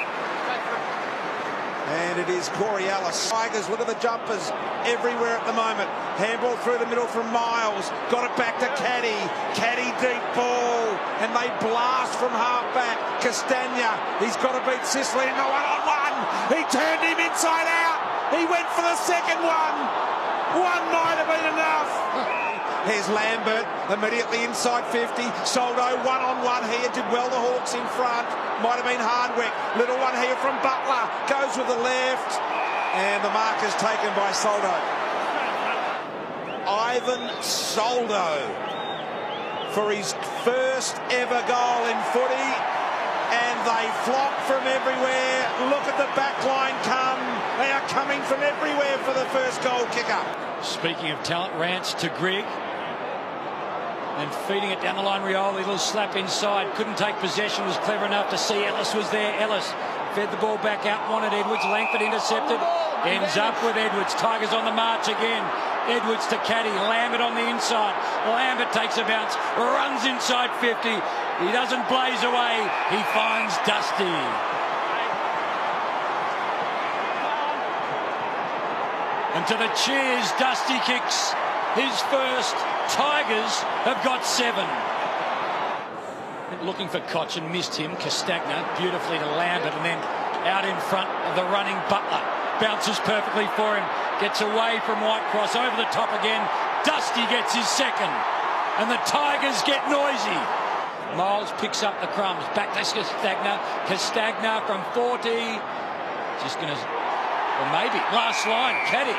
And it is Corey Ellis. Tigers, look at the jumpers everywhere at the moment. Handball through the middle from Miles. Got it back to Caddy. Caddy deep ball. And they blast from half-back. Castagna, he's got to beat Sicily in the one-on-one. He turned him inside out. He went for the second one. One might have been enough. Here's Lambert, immediately inside 50. Soldo one-on-one here, did well the Hawks in front. Might have been Hardwick. Little one here from Butler. Goes with the left. And the mark is taken by Soldo. Ivan Soldo for his first ever goal in footy. And they flock from everywhere. Look at the back line come. They are coming from everywhere for the first goal kicker. Speaking of talent, Rance to Grigg. And feeding it down the line, Rioli, little slap inside. Couldn't take possession, was clever enough to see Ellis was there. Ellis fed the ball back out, wanted Edwards. Langford intercepted, ends up with Edwards. Tigers on the march again. Edwards to Caddy, Lambert on the inside. Lambert takes a bounce, runs inside 50. He doesn't blaze away, he finds Dusty. And to the cheers, Dusty kicks his first. Tigers have got 7. Looking for Koch and missed him. Castagna beautifully to Lambert and then out in front of the running Butler. Bounces perfectly for him. Gets away from Whitecross. Over the top again. Dusty gets his second. And the Tigers get noisy. Miles picks up the crumbs. Back to Castagna. Castagna from 40. Just going to... Or maybe. Last line. Caddy.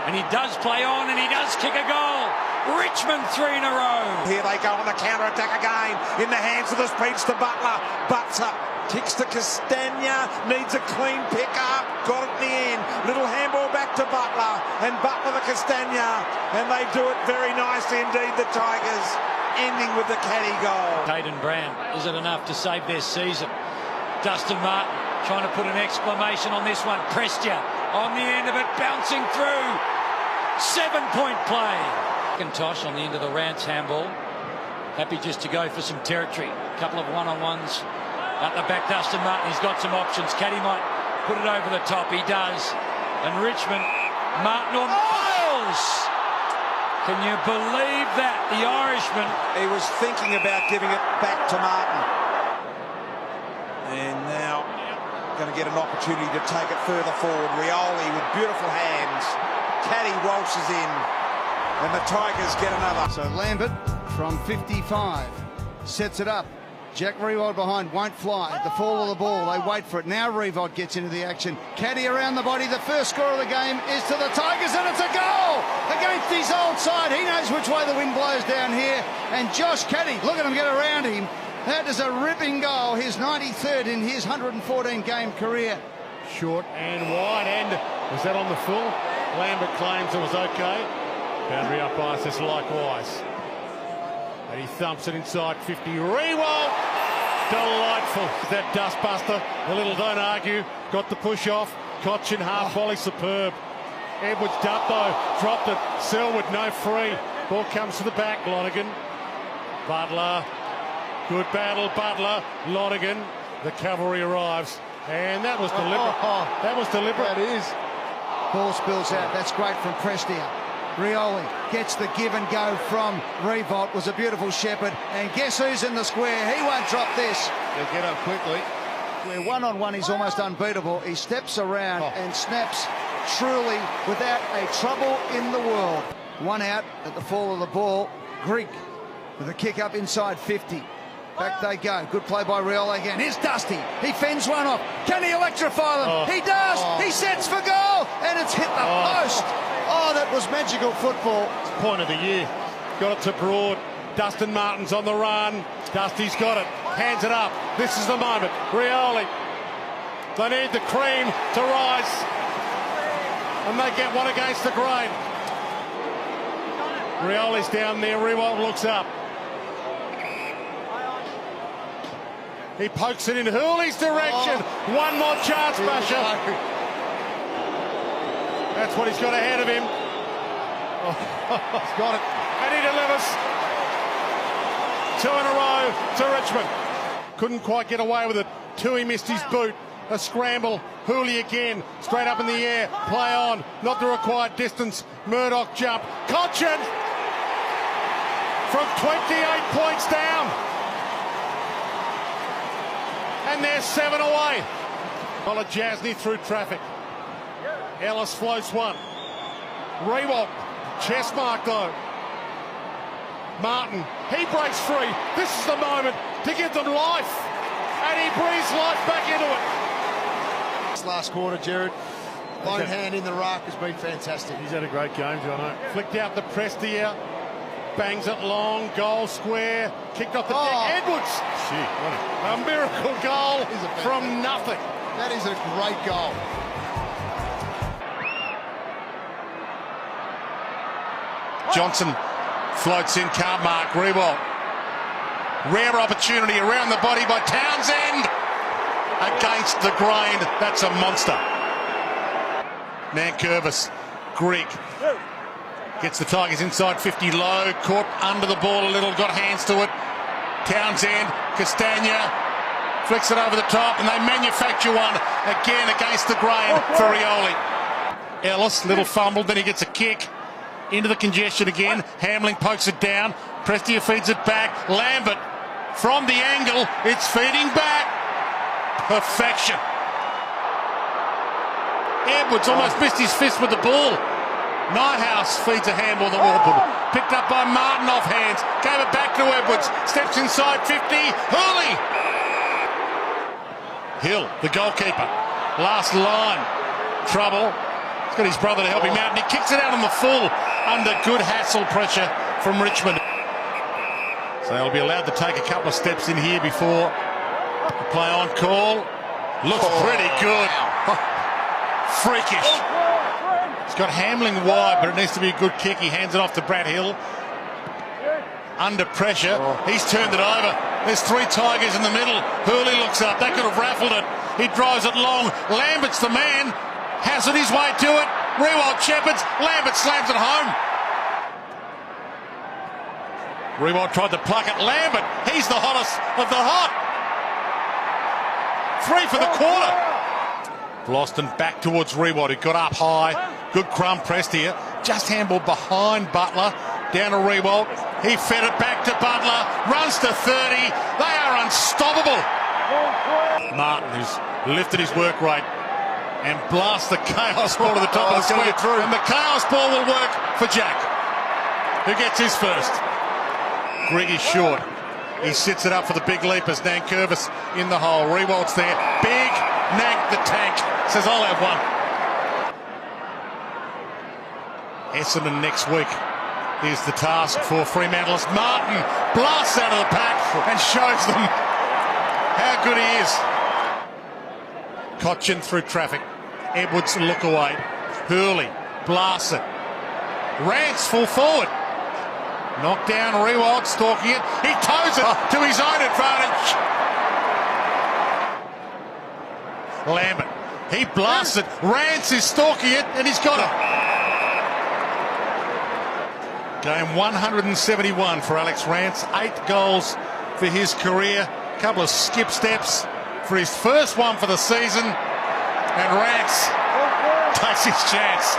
And he does play on and he does kick a goal. Richmond 3 in a row. Here they go on the counter-attack again. In the hands of the speeds to Butler. Butts up. Kicks to Castagna. Needs a clean pick-up. Got it in the end. Little handball back to Butler. And Butler to Castagna. And they do it very nicely indeed, the Tigers. Ending with the Caddy goal. Caden Brand, is it enough to save their season? Dustin Martin trying to put an exclamation on this one. Prestia on the end of it, bouncing through. 7-point play. McIntosh on the end of the Rance handball. Happy just to go for some territory. A couple of one-on-ones. At the back, Dustin Martin, he's got some options. Caddy might put it over the top. He does. And Richmond, Martin or Miles. Can you believe that? The Irishman. He was thinking about giving it back to Martin. And now going to get an opportunity to take it further forward. Rioli with beautiful hands. Caddy waltzes in. And the Tigers get another. So Lambert from 55 sets it up. Jack Rewald behind, won't fly. The fall of the ball, they wait for it. Now Rewald gets into the action. Caddy around the body. The first score of the game is to the Tigers, and it's a goal against his old side. He knows which way the wind blows down here. And Josh Caddy, look at him get around him. That is a ripping goal, his 93rd in his 114-game career. Short and wide, and was that on the full? Lambert claims it was okay. Boundary umpire says likewise. And he thumps it inside 50. Rewald! Delightful. That dustbuster. The little don't argue. Got the push off. Koch in half volley. Superb. Edwards Duppo dropped it. Selwood no free. Ball comes to the back. Lonergan. Butler. Good battle. Butler. Lonergan. The cavalry arrives. And that was deliberate. That was deliberate. That is. Ball spills out. That's great from Prestia. Rioli gets the give and go from Revolt. Was a beautiful shepherd. And guess who's in the square? He won't drop this. They'll get up quickly. Where one-on-one he's almost unbeatable. He steps around and snaps truly without a trouble in the world. One out at the fall of the ball. Greek with a kick up inside 50. Back they go. Good play by Rioli again. Here's Dusty. He fends one off. Can he electrify them? He does. He sets for goal. And it's hit the post. Oh, that was magical football. Point of the year. Got it to Broad. Dustin Martin's on the run. Dusty's got it. Hands it up. This is the moment. Rioli. They need the cream to rise. And they get one against the grain. Rioli's down there. Rewalt looks up. He pokes it in Hurley's direction. One more chance, Basher. That's what he's got ahead of him. He's got it. And he delivers. 2 in a row to Richmond. Couldn't quite get away with it. Tui missed his boot. A scramble. Hooley again. Straight up in the air. Play on. Not the required distance. Murdoch jump. Cochin! From 28 points down. And they're 7 away. Jasny through traffic. Ellis floats one. Rewalt. Chest mark though. Martin. He breaks free. This is the moment to give them life. And he breathes life back into it. This last quarter, Jared. Lone hand in the ruck has been fantastic. He's had a great game, Jono. Flicked out the Prestia. Bangs it long. Goal square. Kicked off the deck. Edwards. Gee, what a miracle goal from nothing. That is a great goal. Johnson floats in, can't mark. Rewalt. Rare opportunity around the body by Townsend. Against the grain. That's a monster. Nankervis. Grigg. Gets the Tigers inside 50 low. Caught under the ball a little. Got hands to it. Townsend. Castagna. Flicks it over the top. And they manufacture one again against the grain for Rioli. Ellis. Little fumble. Then he gets a kick. Into the congestion again. Hamling pokes it down. Prestia feeds it back. Lambert from the angle. It's feeding back. Perfection. Edwards almost missed his fist with the ball. Nighthouse feeds a handball that Warburton. Picked up by Martin off hands. Gave it back to Edwards. Steps inside 50. Hooley. Hill, the goalkeeper. Last line. Trouble. He's got his brother to help him out, and he kicks it out on the full under good hassle pressure from Richmond. So they'll be allowed to take a couple of steps in here before the play on call. Looks pretty good. Freakish. He's got Hamling wide, but it needs to be a good kick. He hands it off to Brad Hill. Under pressure. He's turned it over. There's 3 Tigers in the middle. Hurley looks up. They could have raffled it. He drives it long. Lambert's the man. Has it his way to it. Rewalt shepherds. Lambert slams it home. Rewalt tried to pluck it. Lambert, he's the hottest of the hot. 3 for the quarter. Bloston back towards Rewalt, who got up high. Good crumb pressed here. Just handball behind Butler. Down to Rewalt. He fed it back to Butler. Runs to 30. They are unstoppable. Martin, who's lifted his work rate and blasts the chaos ball to the top of the square. And the chaos ball will work for Jack, who gets his first. Grigg is short. He sits it up for the big leapers. Nankervis in the hole. Rewalt's there. Big Nank the tank. Says, I'll have one. Essendon next week is the task for Fremantle's. Martin blasts out of the pack and shows them how good he is. Cochin through traffic. Edwards look away. Hurley blasts it. Rance full forward. Knocked down Rewalt, stalking it. He toes it to his own advantage. Lambert. He blasts it. Rance is stalking it, and he's got it. Game 171 for Alex Rance. 8 goals for his career. A couple of skip steps for his first one for the season. And Rance takes his chance.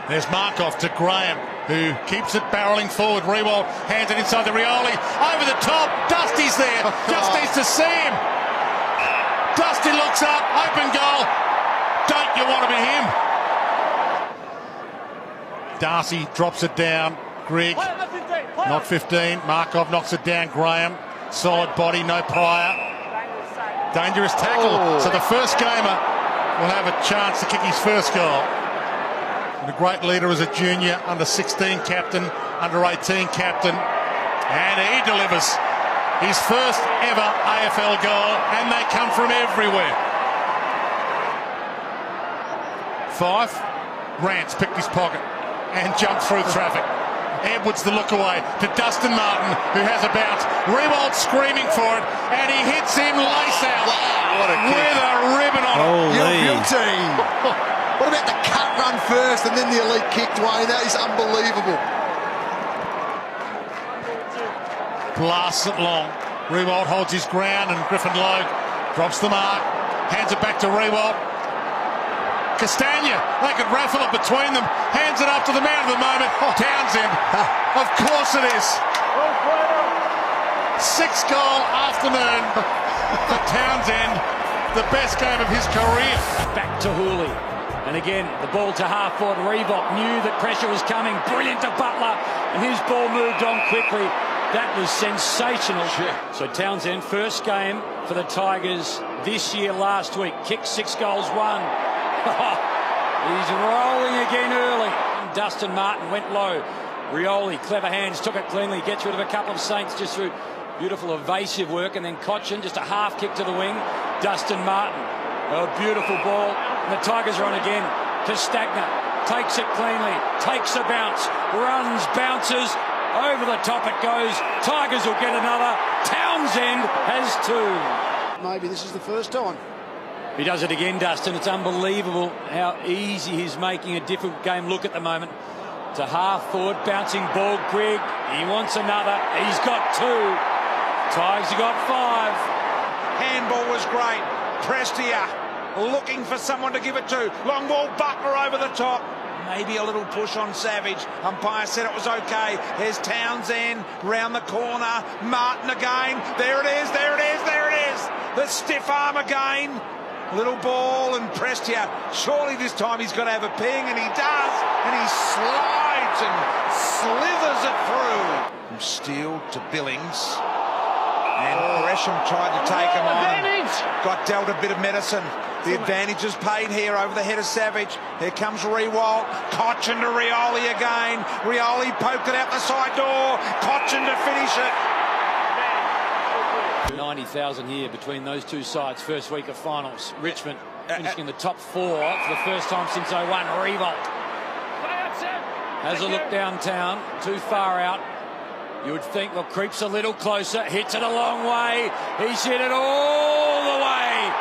There's Markov to Graham, who keeps it barrelling forward. Rewalt hands it inside the Rioli. Over the top. Dusty's there. Just needs to see him. Dusty looks up. Open goal. Don't you want to be him? Darcy drops it down. Grigg. Not 15. Markov knocks it down. Graham. Solid body. No prior. Dangerous tackle. So the first gamer will have a chance to kick his first goal. And a great leader as a junior, under 16 captain, under 18 captain, and he delivers his first ever AFL goal, and they come from everywhere. 5. Rance picked his pocket and jumped through traffic. Edwards the look away to Dustin Martin, who has a bounce. Rewalt screaming for it, and he hits him lace out with a ribbon on it. You're guilty. What about the cut run first and then the elite kick, Dwayne? That is unbelievable. Blasts it long. Riewoldt holds his ground and Griffin Logue drops the mark, hands it back to Riewoldt. Castagna, they could raffle it between them, hands it up to the man of the moment, Townsend. Of course it is. 6-goal afternoon for Townsend, the best game of his career. Back to Hooley. And again, the ball to half-forward. Riewoldt knew that pressure was coming. Brilliant to Butler. And his ball moved on quickly. That was sensational. Yeah. So Townsend, first game for the Tigers this year, last week. Kicked 6 goals, 1. He's rolling again early. Dustin Martin went low. Rioli, clever hands, took it cleanly. Gets rid of a couple of Saints just through beautiful evasive work. And then Cochin, just a half kick to the wing. Dustin Martin. A beautiful ball. And the Tigers are on again. Castagna takes it cleanly. Takes a bounce. Runs, bounces. Over the top it goes. Tigers will get another. Townsend has 2. Maybe this is the first time. He does it again, Dustin. It's unbelievable how easy he's making a difficult game look at the moment. To half forward, bouncing ball. Grigg, he wants another. He's got 2. Tigers have got 5. Handball was great. Prestia looking for someone to give it to. Long ball, Butler over the top. Maybe a little push on Savage. Umpire said it was okay. Here's Townsend round the corner. Martin again. There it is, there it is, there it is. The stiff arm again. Little ball and Prestia. Surely this time he's got to have a ping, and he does. And he slides and slithers it through. From Steele to Billings. And Gresham tried to take him on. Got dealt a bit of medicine. The advantage is paid here over the head of Savage. Here comes Riewoldt. Cochin to Rioli again. Rioli poked it out the side door. Cochin to finish it. 90,000 here between those two sides. First week of finals. Richmond finishing in the top 4 for the first time since 01. Riewoldt has a look downtown. Too far out. You would think, well, creeps a little closer. Hits it a long way. He's hit it all the way.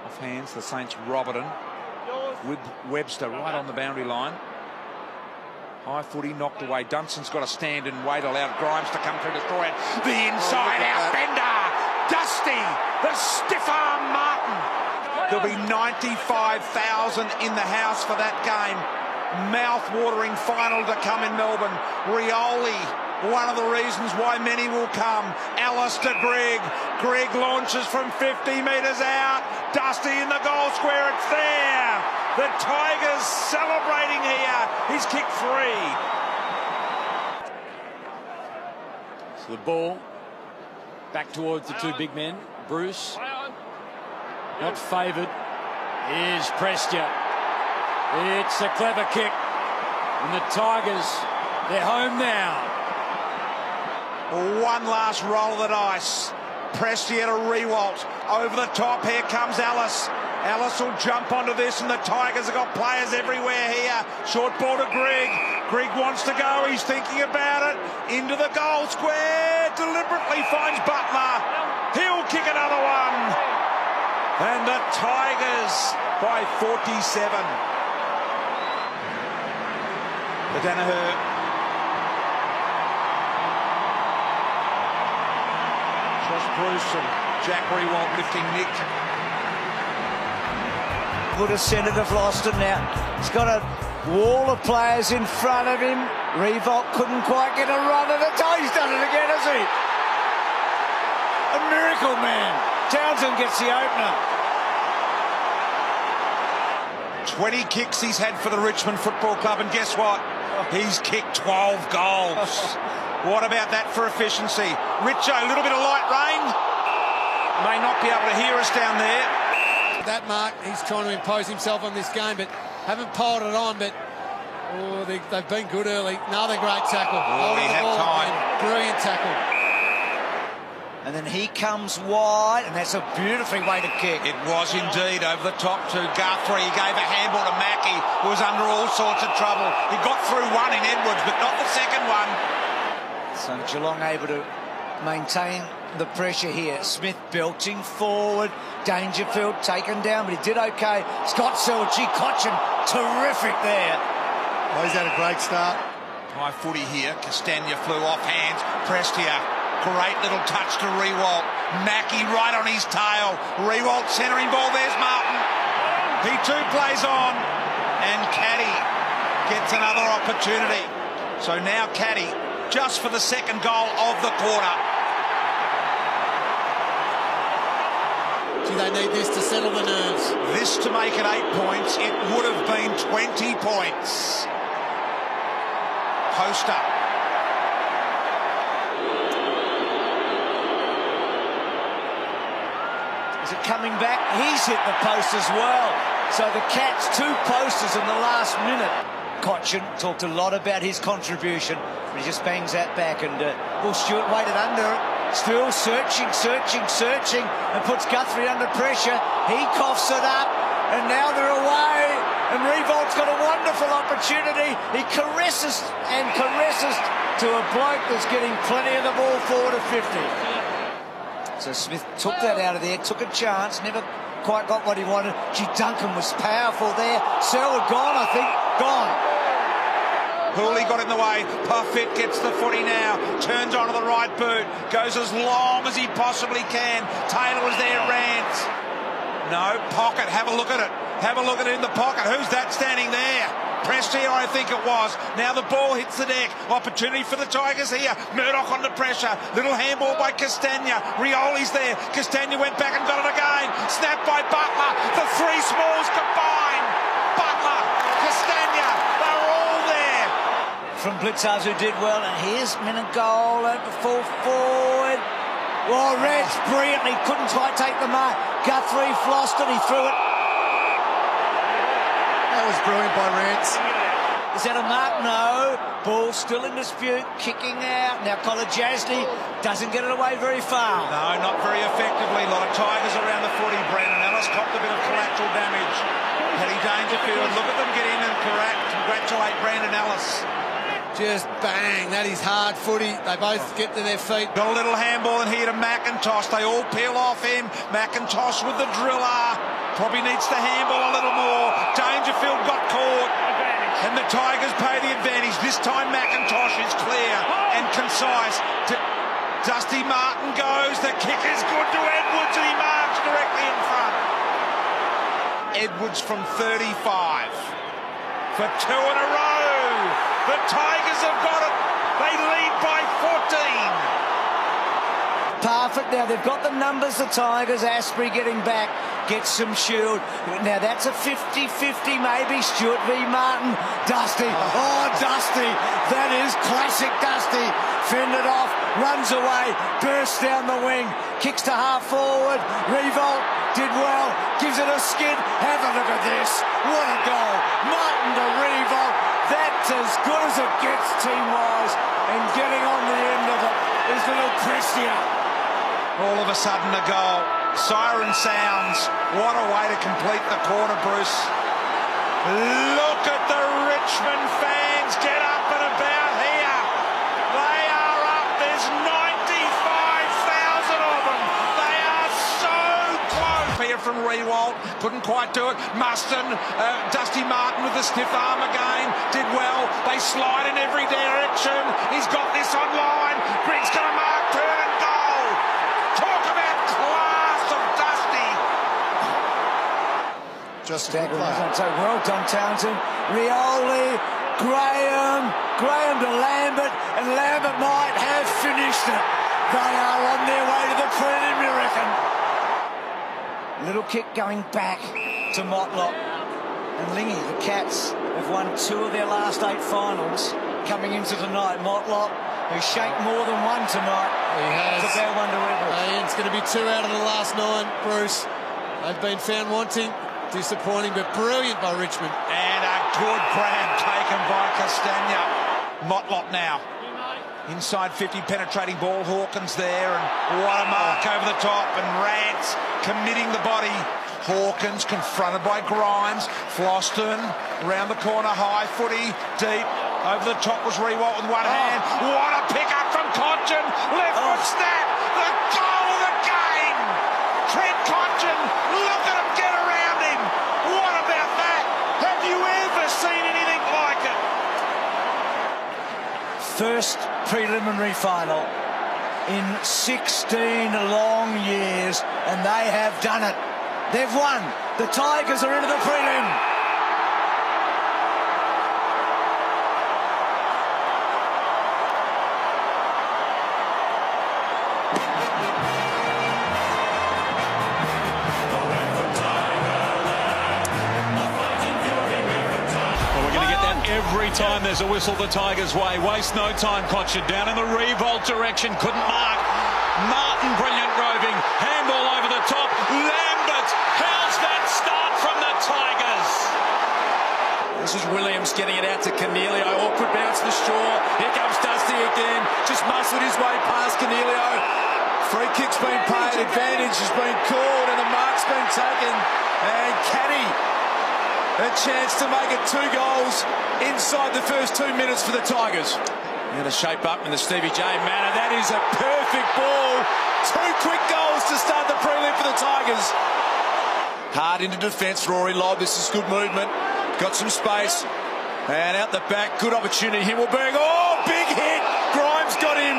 Off hands, the Saints Roberton with Webster right on the boundary line. High footy knocked away. Dunson's got to stand and wait, allowed Grimes to come through, destroy it. The inside out bender. Dusty, the stiff arm Martin. There'll be 95,000 in the house for that game. Mouth-watering final to come in Melbourne. Rioli, one of the reasons why many will come. Alistair Grigg. Grigg launches from 50 metres out. Dusty in the goal square, it's there. The Tigers celebrating here. He's kicked 3. So the ball back towards the 2 big men. Bruce, not favoured. Here's Prestia. It's a clever kick. And the Tigers, they're home now. One last roll of the dice. Prestia to Riewoldt. Over the top, here comes Ellis. Ellis will jump onto this, and the Tigers have got players everywhere here. Short ball to Grigg. Grigg wants to go. He's thinking about it. Into the goal square. Deliberately finds Butler. He'll kick another one. And the Tigers by 47. The Danaher. Josh Bruce and Jack Riewoldt lifting Nick. Would have centred have lost it now. He's got a wall of players in front of him. Riewoldt couldn't quite get a run at it. Oh, he's done it again, has he? A miracle man. Townsend gets the opener. 20 kicks he's had for the Richmond Football Club, and guess what? He's kicked 12 goals. What about that for efficiency? Richo, a little bit of light rain. May not be able to hear us down there. That mark, he's trying to impose himself on this game, but haven't piled it on, but they've been good early. Another great tackle. He had time. Brilliant tackle. And then he comes wide, and that's a beautifully way to kick. It was indeed over the top to Guthrie. He gave a handball to Mackie, who was under all sorts of trouble. He got through one in Edwards, but not the second one. So Geelong able to maintain the pressure here. Smith belching forward. Dangerfield taken down, but he did okay. Scott Selchie, Cochin, terrific there. Oh, he's had a great start. High footy here. Castagna flew off hands. Prestia Great little touch to Rewalt. Mackie right on his tail. Rewalt centering ball. There's Martin. He too plays on. And Caddy gets another opportunity. So now Caddy just for the second goal of the quarter. Do they need this to settle the nerves? This to make it 8 points. It would have been 20 points. Poster. Is it coming back? He's hit the post as well. So the Cats 2 posters in the last minute. Cotchin talked a lot about his contribution, but he just bangs that back, and Will Stewart waited under it. Still searching, and puts Guthrie under pressure. He coughs it up, and now they're away. And Revolt's got a wonderful opportunity. He caresses to a bloke that's getting plenty of the ball forward of 50. So Smith took that out of there, took a chance, never quite got what he wanted. Gee, Duncan was powerful there. Selwood gone, I think. Gone. Hooley got in the way. Parfitt gets the footy now. Turns onto the right boot. Goes as long as he possibly can. Taylor was there, Rance. No, pocket. Have a look at it. Have a look at it in the pocket. Who's that standing there? Prestia, I think it was. Now the ball hits the deck. Opportunity for the Tigers here. Murdoch under pressure. Little handball by Castagna. Rioli's there. Castagna went back and got it again. Snapped by Butler. The three smalls combined. Butler, Castagna, they're all there. From Blitzers, who did well, and here's Meningol at the full forward. Well, Rance brilliantly couldn't quite take the mark. Guthrie flossed it, he threw it. That was brilliant by Rance. Is that a mark? No. Ball still in dispute, kicking out. Now Colin Jasny doesn't get it away very far. No, not very effectively. A lot of Tigers around the footy. Brandon Ellis copped a bit of collateral damage. Paddy Dangerfield, look at them get in and congratulate Brandon Ellis. Just bang, that is hard footy. They both get to their feet. Got a little handball in here to McIntosh. They all peel off him. McIntosh with the driller. Probably needs to handball a little more. Dangerfield got caught. And the Tigers pay the advantage. This time McIntosh is clear and concise. Dusty Martin goes. The kick is good to Edwards, and he marks directly in front. Edwards from 35 for 2 in a row. The Tigers have got it. They lead by 14. Parfitt, now they've got the numbers, the Tigers. Asprey getting back, gets some shield. Now that's a 50-50 maybe. Stewart v Martin. Dusty, oh Dusty, that is classic Dusty. Fended off, runs away, bursts down the wing, kicks to half forward. Revolt did well, gives it a skid. Have a look at this, what a goal. Martin to Revolt, that's as good as it gets team-wise. And getting on the end of it is little Prestia. All of a sudden a goal. Siren sounds. What a way to complete the quarter, Bruce. Look at the Richmond fans get up and about here. They are up. There's 95,000 of them. They are so close. Here from Rewalt. Couldn't quite do it. Muston, Dusty Martin with the stiff arm again. Did well. They slide in every direction. He's got this online. Griggs going to mark, turn and goal. Talk about class of Dusty. Just a good play. So well done, Townsend. Rioli, Graham to Lambert, and Lambert might have finished it. They are on their way to the prelim, you reckon? Little kick going back to Motlop. And Lingy, the Cats, have won 2 of their last 8 finals coming into tonight. Motlop, who shaped more than one tonight. He has. It's a bad one to Edwards. It's going to be 2 out of the last 9, Bruce. They've been found wanting. Disappointing, but brilliant by Richmond. And a good grab taken by Castagna. Motlop now. Inside 50, penetrating ball. Hawkins there, and what a mark over the top. And Rance committing the body. Hawkins confronted by Grimes. Floston around the corner, high footy, deep. Over the top was Rewalt with one hand. What a pick up from Cotchin. Left foot snap. The goal of the game. Trent Cotchin. Look at him get around him. What about that? Have you ever seen anything like it? First preliminary final. in 16 long years, and they have done it. They've won. The Tigers are into the prelim. Every time there's a whistle the Tigers' way. Waste no time, Cotcher. Down in the revolt direction. Couldn't mark. Martin, brilliant roving. Handball over the top. Lambert. How's that start from the Tigers? This is Williams getting it out to Cornelio. Awkward bounce for Shaw. Here comes Dusty again. Just muscled his way past Cornelio. Free kick's been paid. Advantage has been called and the mark's been taken. And Caddy, a chance to make it 2 goals inside the first 2 minutes for the Tigers. Going to shape up in the Stevie J manner. That is a perfect ball. 2 quick goals to start the prelim for the Tigers. Hard into defence, Rory Lobb. This is good movement. Got some space. And out the back, good opportunity. Himmelberg. Oh, big hit. Grimes got him.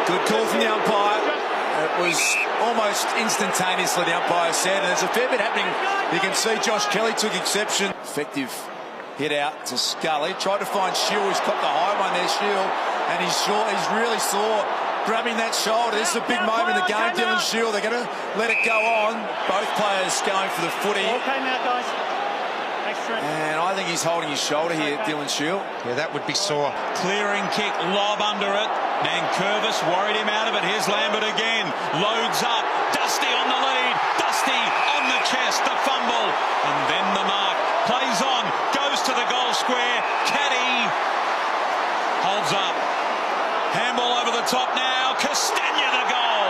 Good call from the umpire. It was almost instantaneously, the umpire said, and there's a fair bit happening. You can see Josh Kelly took exception. Effective hit out to Scully. Tried to find Shield. He's got the high one there, Shield, and he's short. He's really sore. Grabbing that shoulder. This is a big moment in the game. Dylan Shield. They're going to let it go on. Both players going for the footy. Okay now, guys. And I think he's holding his shoulder here, Dylan Shield. Yeah, that would be sore. Clearing kick, Lob under it. Nankervis worried him out of it. Here's Lambert again. Loads up. Dusty on the lead. Dusty on the chest. The fumble. And then the mark. Plays on. Goes to the goal square. Caddy holds up. Handball over the top now. Castagna the goal.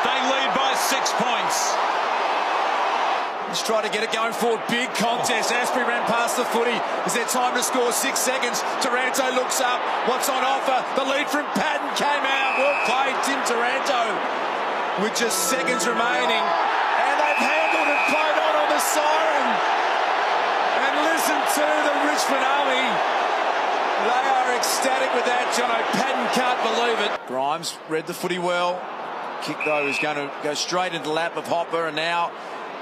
They lead by 6 points. Let's try to get it going forward. Big contest. Asprey ran past the footy. Is there time to score? 6 seconds. Taranto looks up. What's on offer? The lead from Patton came out. Well played, Tim Taranto. With just seconds remaining. And they've handled and played on the siren. And listen to the Richmond Army. They are ecstatic with that, Jono. Patton can't believe it. Grimes read the footy well. Kick, though, is going to go straight into the lap of Hopper. And now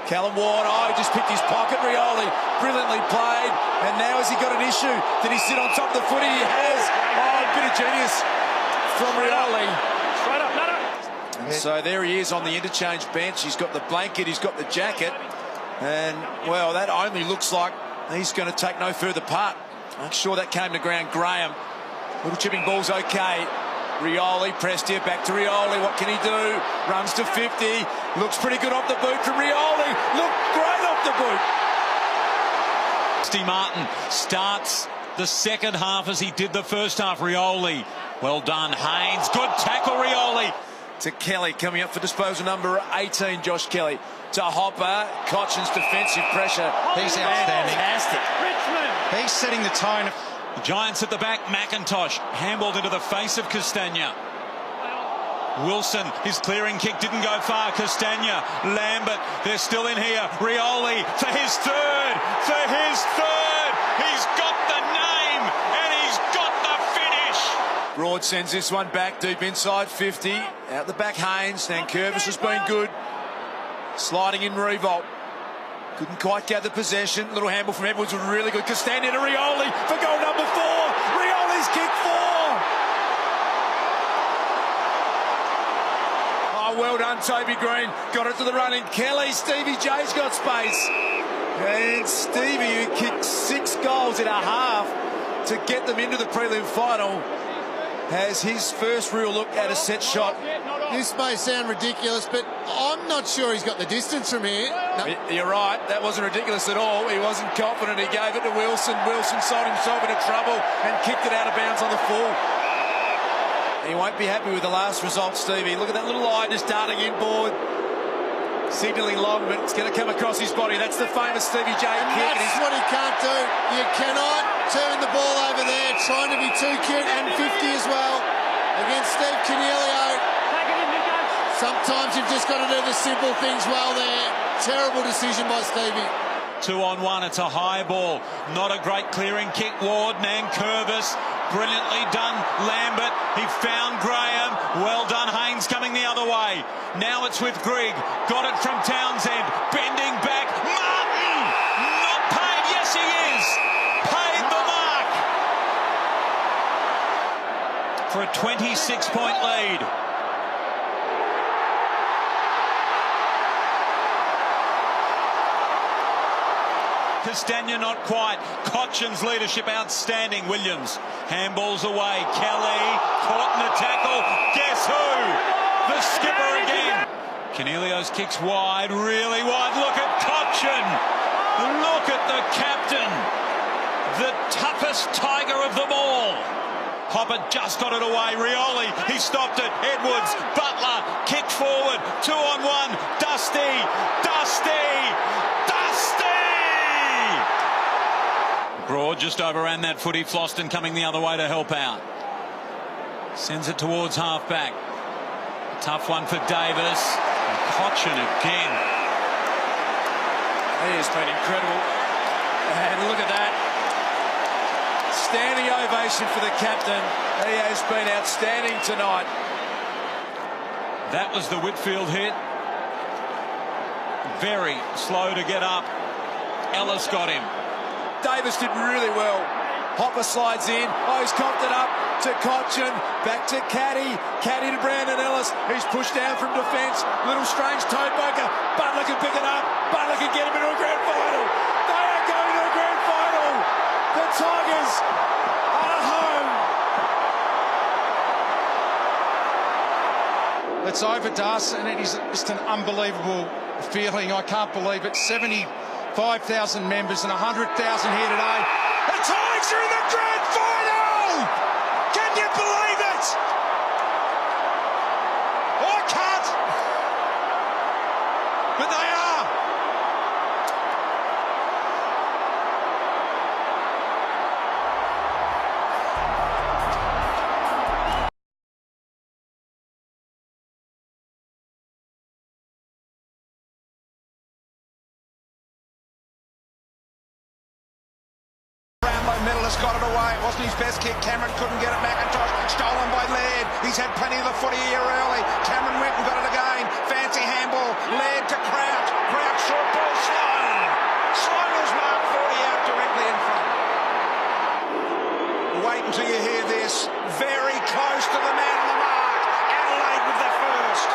Callum Ward, he just picked his pocket. Rioli, brilliantly played. And now has he got an issue? Did he sit on top of the footy? He has. Oh, a bit of genius from Rioli. So there he is on the interchange bench. He's got the blanket, he's got the jacket. And, well, that only looks like he's going to take no further part. I'm sure that came to ground. Graham, little chipping ball's okay. Rioli pressed here, back to Rioli. What can he do? Runs to 50. Looks pretty good off the boot from Rioli. Looked great off the boot. Steve Martin starts the second half as he did the first half. Rioli, well done. Haynes, good tackle, Rioli. To Kelly, coming up for disposal number 18, Josh Kelly. To Hopper, Cochin's defensive pressure. He's outstanding. Fantastic. Richmond. He's setting the tone. The Giants at the back, McIntosh handballed into the face of Castagna. Wilson, his clearing kick didn't go far. Castagna, Lambert, they're still in here. Rioli for his third. He's got the name and he's got the finish. Broad sends this one back deep inside 50. Out the back, Haynes. Nankervis has been good. Sliding in revolt. Couldn't quite gather possession. Little handball from Edwards was really good. Castagna to Rioli for goal number 4. Rioli's kick 4. Oh, well done, Toby Green. Got it to the running. Kelly, Stevie J's got space. And Stevie, who kicked 6 goals in a half to get them into the prelim final, has his first real look at a set shot. This may sound ridiculous, but I'm not sure he's got the distance from here. No. You're right, that wasn't ridiculous at all. He wasn't confident. He gave it to Wilson. Wilson sold himself into trouble and kicked it out of bounds on the full. He won't be happy with the last result, Stevie. Look at that little line just darting inboard. Signalling long, but it's going to come across his body. That's the famous Stevie J kick. That's what he can't do. You cannot turn the ball over there, trying to be too cute, and 50 as well against Steve Cornelio. Sometimes you've just got to do the simple things well there. Terrible decision by Stevie. 2-on-1, it's a high ball. Not a great clearing kick, Ward. Nankervis, brilliantly done. Lambert, he found Graham. Well done, Haynes coming the other way. Now it's with Grigg. Got it from Townsend. Bending back. Martin! Not paid. Yes, he is. Paid the mark. For a 26-point lead. Castagna not quite. Cochin's leadership outstanding. Williams, handballs away. Kelly caught in the tackle. Guess who? The skipper again. Canelio's kicks wide, really wide. Look at Cochin. Look at the captain. The toughest tiger of them all. Hopper just got it away. Rioli, he stopped it. Edwards, Butler, kicked forward. 2-on-1. Dusty. Broad just overran that footy. Floston coming the other way to help out. Sends it towards halfback. Tough one for Davis. Cochin again. He has been incredible. And look at that. Standing ovation for the captain. He has been outstanding tonight. That was the Whitfield hit. Very slow to get up. Ellis got him. Davis did really well. Hopper slides in. Oh, he's copped it up to Cochin. Back to Caddy. Caddy to Brandon Ellis. He's pushed down from defence. Little strange toe poker. Butler can pick it up. Butler can get him into a grand final. They are going to a grand final. The Tigers are home. It's over, Das, and it is just an unbelievable feeling. I can't believe it. 75,000 members and 100,000 here today. The Tigers are in the grand final! Can you believe it? I can't. But they are. Medalist got it away. It wasn't his best kick. Cameron couldn't get it. McIntosh stolen by Laird. He's had plenty of the footy here early. Cameron went and got it again. Fancy handball. Laird to Crouch. Crouch short ball. Sloan was marked 40 out directly in front. Wait until you hear this. Very close to the man on the mark. Adelaide with the first.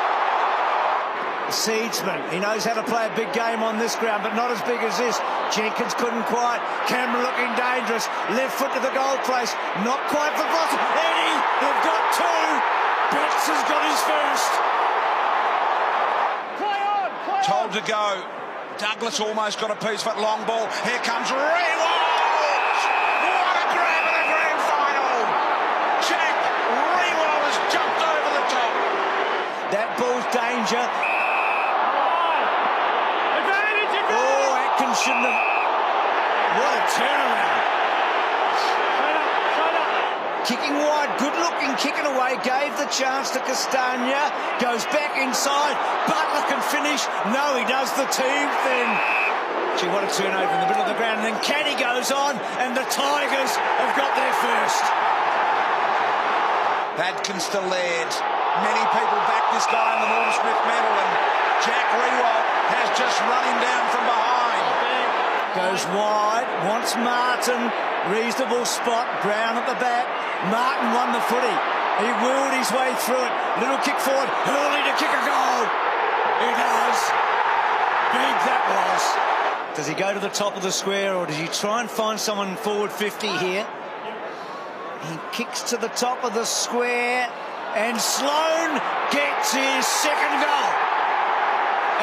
Seedsman, he knows how to play a big game on this ground, but not as big as this. Jenkins couldn't quite. Cameron looking dangerous. Left foot to the goal place. Not quite for Blossom. Eddie, they've got two. Betts has got his first. Play on. Told to go. Douglas almost got a piece of it. Long ball. Here comes Rewald. What a grab in the grand final. Jack Rewald has jumped over the top. That ball's danger. Shouldn't have. What a turnaround. Kicking wide, good looking, kicking away, gave the chance to Castagna, goes back inside. Butler can finish. No, he does the team thing. Gee, what a turnover in the middle of the ground. And then Caddy goes on, and the Tigers have got their first. Adkins to Laird. Many people back this guy in the Norm Smith medal, and Jack Rewalt has just run him down from behind. Goes wide, wants Martin, reasonable spot, Brown at the back. Martin won the footy. He wheeled his way through it. Little kick forward, Hurley to kick a goal. He does. Big that was. Does he go to the top of the square, or does he try and find someone forward 50 here? He kicks to the top of the square, and Sloan gets his second goal.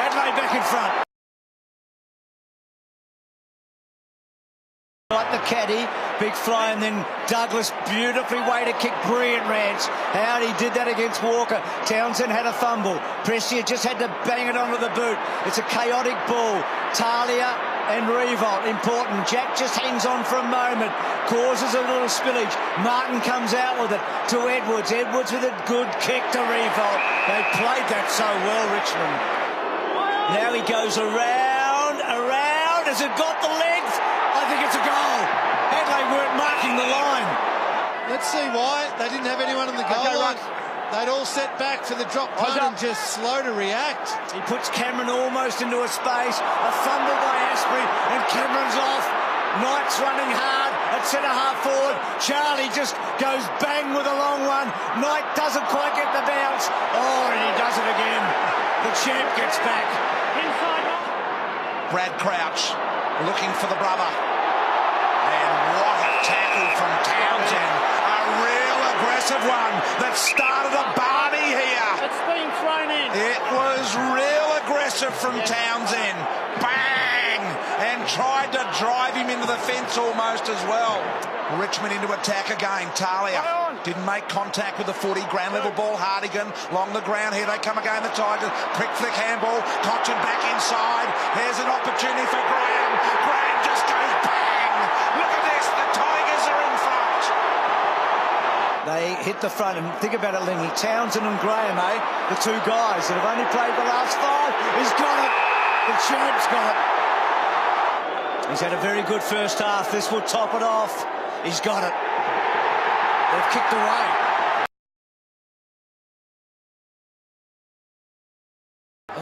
Adelaide back in front. Like the Caddy, big fly, and then Douglas beautifully way to kick, brilliant Rance. How he did that against Walker. Townsend had a fumble. Prestia just had to bang it onto the boot. It's a chaotic ball. Talia and Revolt, important. Jack just hangs on for a moment, causes a little spillage. Martin comes out with it to Edwards. Edwards with a good kick to Revolt. They played that so well, Richmond. Now he goes around. It's Has it got the legs? I think it's a goal. Adelaide weren't marking the line. Let's see why. They didn't have anyone in the goal line. They'd all set back for the drop punt and just slow to react. He puts Cameron almost into a space. A fumble by Asprey, and Cameron's off. Knight's running hard at centre-half forward. Charlie just goes bang with a long one. Knight doesn't quite get the bounce. Oh, and he does it again. The champ gets back. Brad Crouch looking for the brother. And what a tackle from Townsend. A real aggressive one that started a Barney here. It's been thrown in. It was real aggressive from Townsend. Bang! And tried to drive him into the fence almost as well. Richmond into attack again. Talia didn't make contact with the footy. Ground level ball. Hardigan along the ground. Here they come again. The Tigers. Quick flick handball. Cotton back inside. Here's an opportunity for Graham. Graham just goes bang. Look at this. The Tigers are in front. They hit the front, and think about it, Lingy. Townsend and Graham, the two guys that have only played the last 5. He's got it. The champ's got it. He's had a very good first half. This will top it off. He's got it. They've kicked away.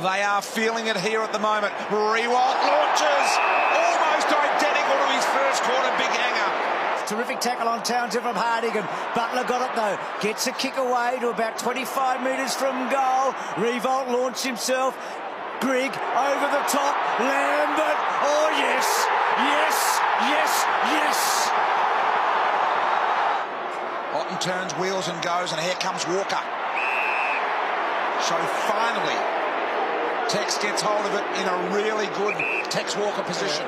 They are feeling it here at the moment. Rewalt launches. Almost identical to his first quarter big hanger. Terrific tackle on Townsend from Hardigan. Butler got it though. Gets a kick away to about 25 metres from goal. Rewalt launched himself. Grigg over the top. Lambert. Oh yes. Yes. Yes. Yes. Otten turns wheels and goes, and here comes Walker. So finally, Tex gets hold of it in a really good Tex Walker position.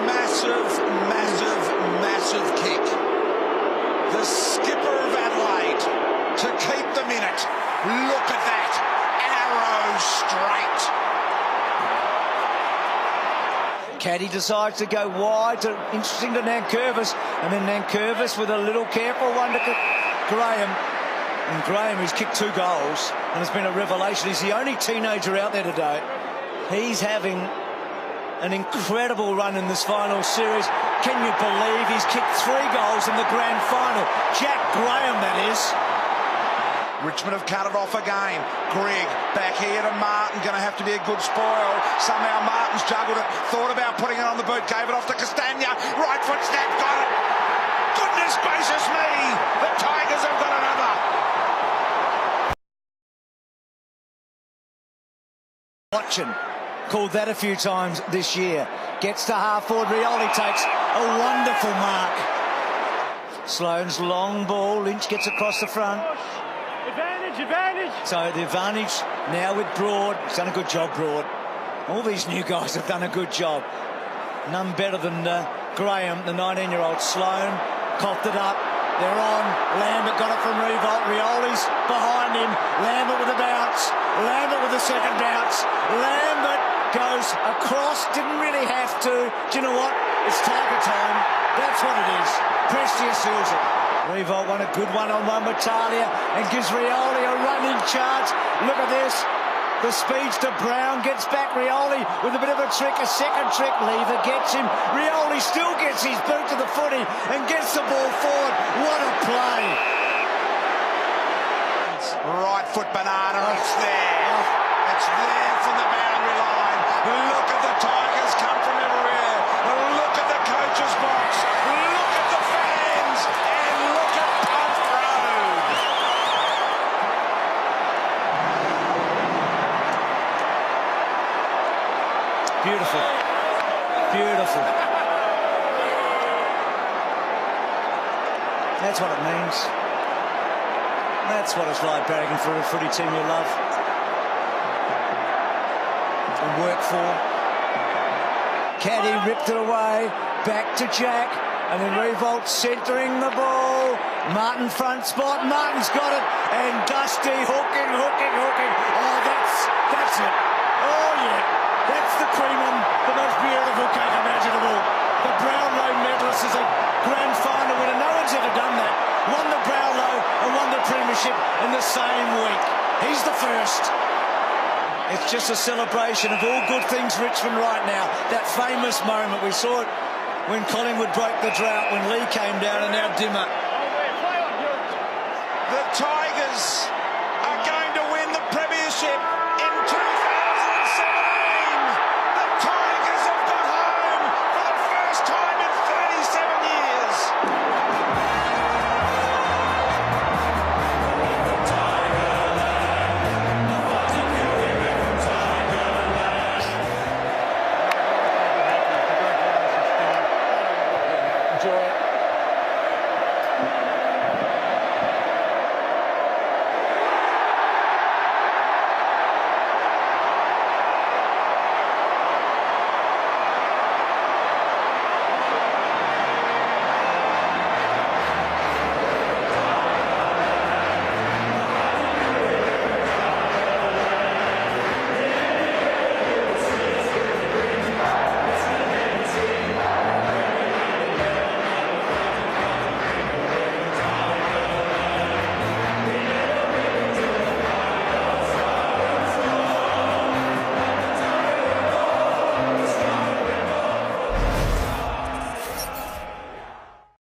Massive, massive, massive kick. The skipper of Adelaide to keep them in it. Look at that. Arrow straight. Caddy decides to go wide. Interesting to Nankervis. And then Nankervis with a little careful one to Graham. And Graham, who's kicked 2 goals and has been a revelation. He's the only teenager out there today. He's having an incredible run in this final series. Can you believe he's kicked 3 goals in the grand final? Jack Graham, that is. Richmond have cut it off again. Grigg back here to Martin. Going to have to be a good spoil. Somehow Martin's juggled it. Thought about putting it on the boot. Gave it off to Castagna. Right foot snap. Got it. Goodness gracious me. The Tigers have got another. Watching. Called that a few times this year. Gets to half forward. Rioli takes a wonderful mark. Sloane's long ball. Lynch gets across the front. Advantage. So the advantage now with Broad. He's done a good job, Broad. All these new guys have done a good job. None better than Graham, the 19-year-old. Sloane coughed it up. They're on. Lambert got it from Rewalt. Rioli's behind him. Lambert with a bounce. Lambert with a second bounce. Lambert goes across. Didn't really have to. Do you know what? It's Tiger time. That's what it is. Prestia seals it. Rewalt won a good one-on-one with Talia and gives Rioli a running charge. Look at this. The speedster Brown gets back. Rioli with a bit of a trick, a second trick. Lever gets him. Rioli still gets his boot to the footy and gets the ball forward. What a play. Right foot banana. It's there. It's there from the boundary line. Look at the Tigers come from everywhere. Look at the coach's box. Look at the fans. And look at Punt Road. Beautiful. Beautiful. That's what it means. That's what it's like barracking for a footy team you love and work for. Caddy ripped it away. Back to Jack. And then Rewalt centering the ball. Martin front spot. Martin's got it. And Dusty hooking. Oh, that's it. Oh, yeah. That's the cream on the most beautiful cake imaginable. The Brownlow medalist is a grand final winner. No one's ever done that. Won the Brownlow and won the premiership in the same week. He's the first. It's just a celebration of all good things Richmond right now. That famous moment, we saw it when Collingwood broke the drought, when Lee came down, and now Dimmer. The Tigers are going to win the premiership.